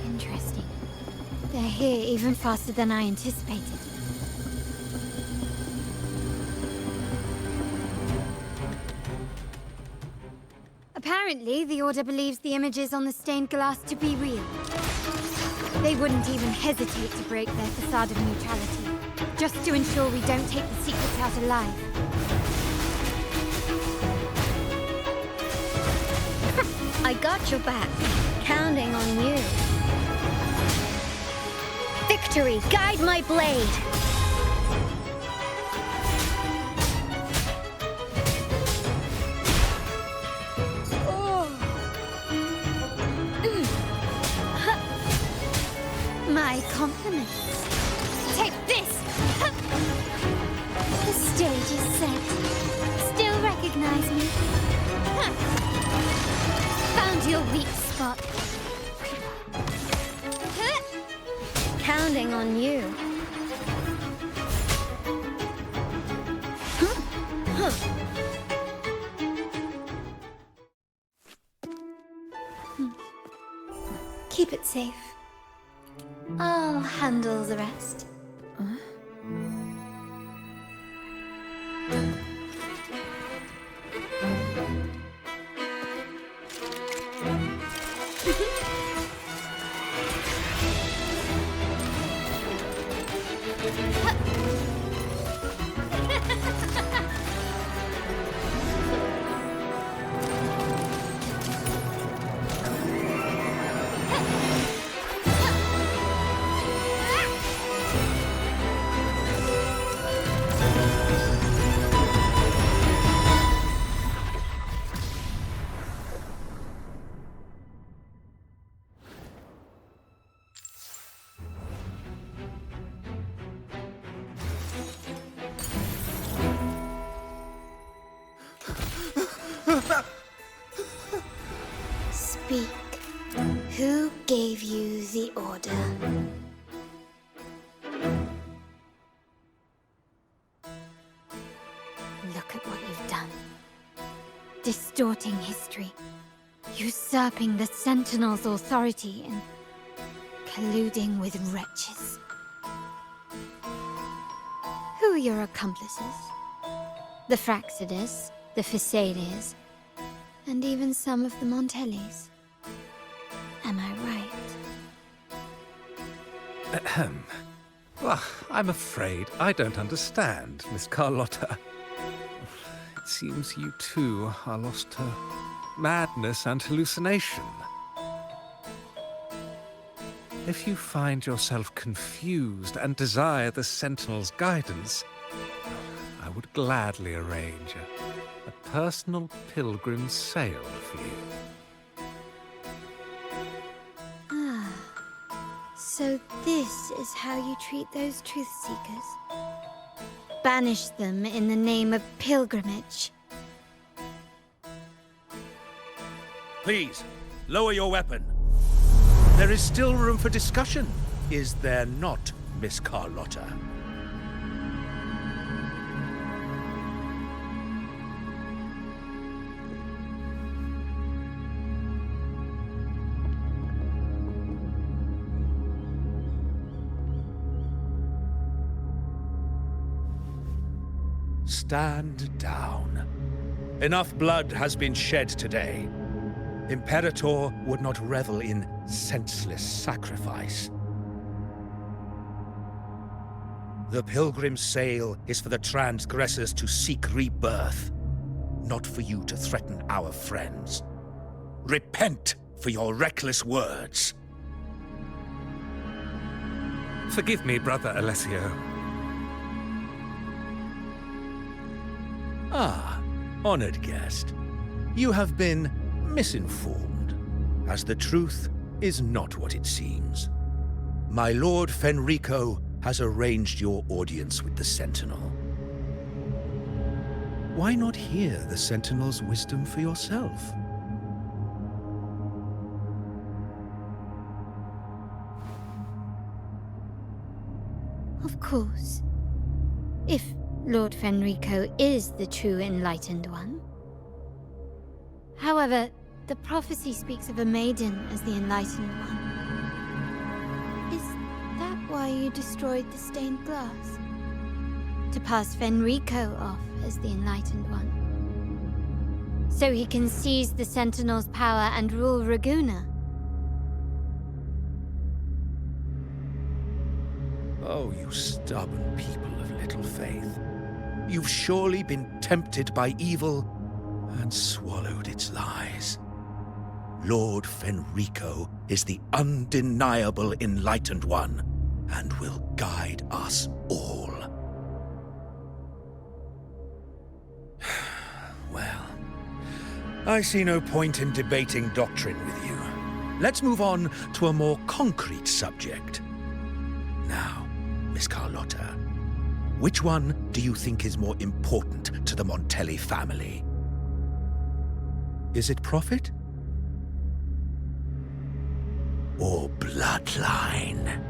Interesting. They're here even faster than I anticipated. Apparently, the Order believes the images on the stained glass to be real. They wouldn't even hesitate to break their facade of neutrality. just to ensure we don't take the secrets out alive. I got your back. Counting on you. Victory, guide my blade! My compliments. Take this! The stage is set. Still recognize me? Found your weak spot. Counting on you. Keep it safe. I'll handle the rest. Speak. Who gave you the order? Look at what you've done. Distorting history. Usurping the Sentinel's authority and colluding with wretches. Who are your accomplices? The Fraxidus, the Phisalias, and even some of the Montellis. Am I right? Ahem. Well, I'm afraid I don't understand, Miss Carlotta. It seems you too are lost to madness and hallucination. If you find yourself confused and desire the Sentinel's guidance, I would gladly arrange a personal pilgrim sail for you. Ah, so this is how you treat those truth seekers? Banish them in the name of pilgrimage. Please, lower your weapon. There is still room for discussion, is there not, Miss Carlotta? Stand down. Enough blood has been shed today. Imperator would not revel in senseless sacrifice. The pilgrim's sail is for the transgressors to seek rebirth, not for you to threaten our friends. Repent for your reckless words. Forgive me, Brother Alessio. Ah, honored guest. You have been misinformed, as the truth is not what it seems. My Lord Fenrico has arranged your audience with the Sentinel. Why not hear the Sentinel's wisdom for yourself? Of course. If Lord Fenrico is the true Enlightened One. However, the prophecy speaks of a maiden as the Enlightened One. Is that why you destroyed the stained glass? To pass Fenrico off as the Enlightened One? So he can seize the Sentinel's power and rule Raguna? Oh, you stubborn people of little faith. You've surely been tempted by evil and swallowed its lies. Lord Fenrico is the undeniable Enlightened One and will guide us all. Well, I see no point in debating doctrine with you. Let's move on to a more concrete subject. Now, Miss Carlotta, which one do you think is more important to the Montelli family? Is it profit? Or bloodline?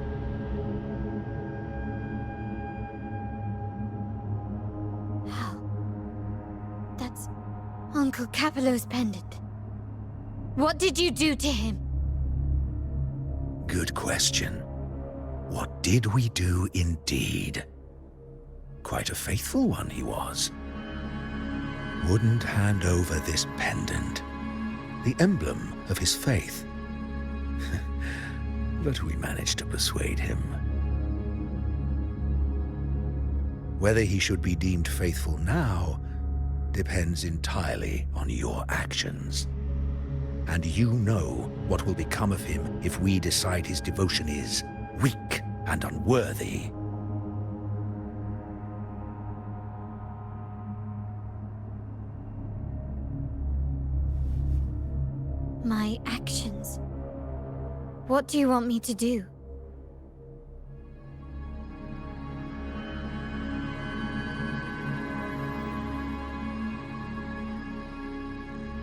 That's Uncle Capello's pendant. What did you do to him? Good question. What did we do indeed? Quite a faithful one he was. Wouldn't hand over this pendant, the emblem of his faith. But we managed to persuade him. Whether he should be deemed faithful now depends entirely on your actions. And you know what will become of him if we decide his devotion is weak and unworthy. My actions. What do you want me to do?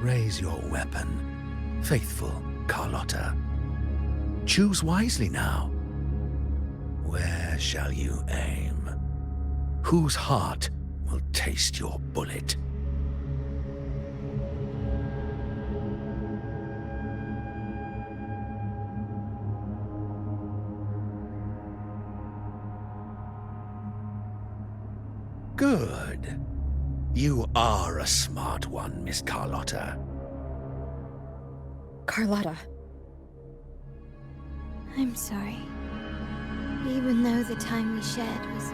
Raise your weapon, faithful Carlotta. Choose wisely now. Where shall you aim? Whose heart will taste your bullet? Good. You are a smart one, Miss Carlotta. Carlotta. I'm sorry. Even though the time we shared was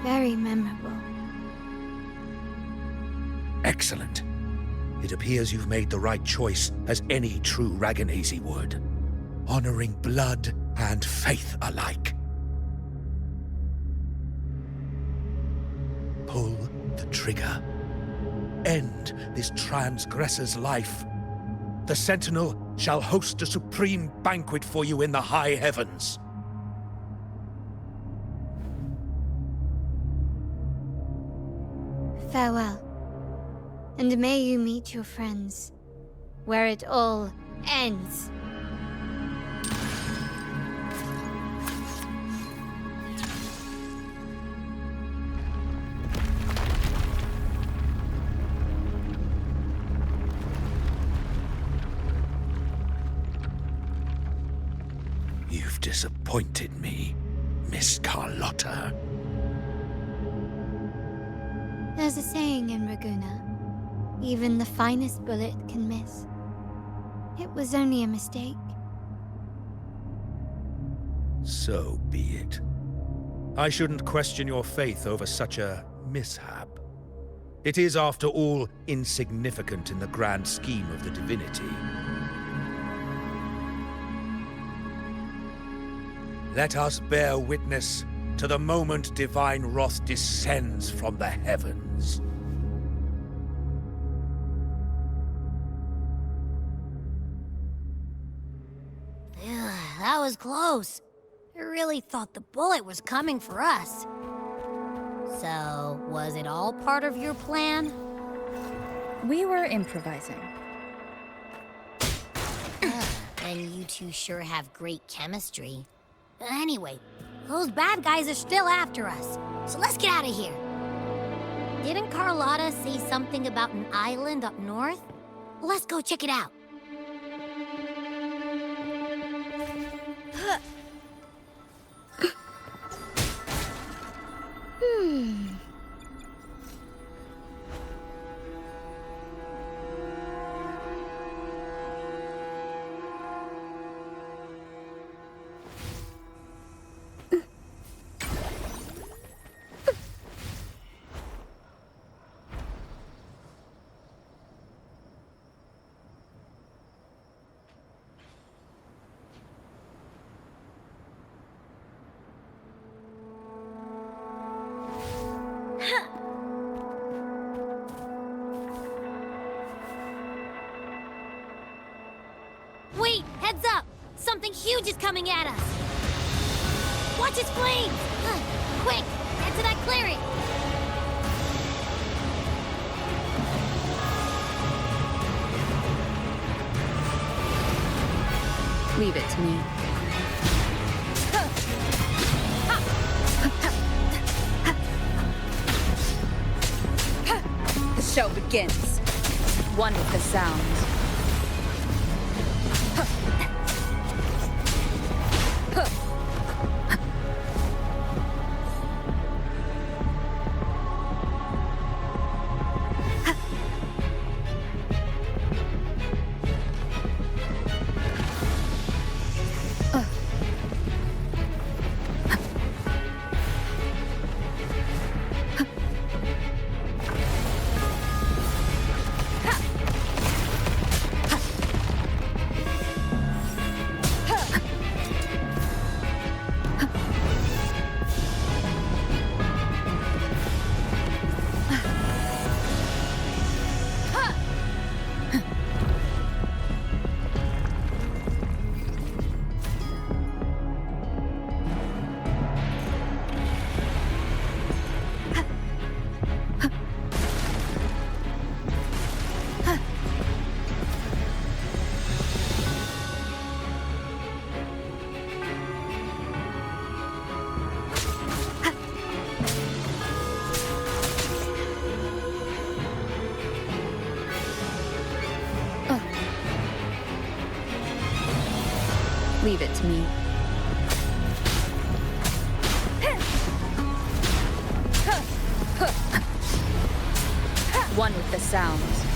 very memorable. Excellent. It appears you've made the right choice, as any true Ragganese would. Honoring blood and faith alike. Pull the trigger. End this transgressor's life. The Sentinel shall host a supreme banquet for you in the high heavens. Farewell. And may you meet your friends, where it all ends. You've disappointed me, Miss Carlotta. There's a saying in Raguna, even the finest bullet can miss. It was only a mistake. So be it. I shouldn't question your faith over such a mishap. It is, after all, insignificant in the grand scheme of the divinity. Let us bear witness to the moment divine wrath descends from the heavens. That was close. I really thought the bullet was coming for us. So, was it all part of your plan? We were improvising. And you two sure have great chemistry. Anyway, those bad guys are still after us, so let's get out of here. Didn't Carlotta say something about an island up north? Let's go check it out. huge is coming at us! Watch its flames! Quick, get to that clearing! Leave it to me. The show begins. One with the sound. Leave it to me. One with the sound.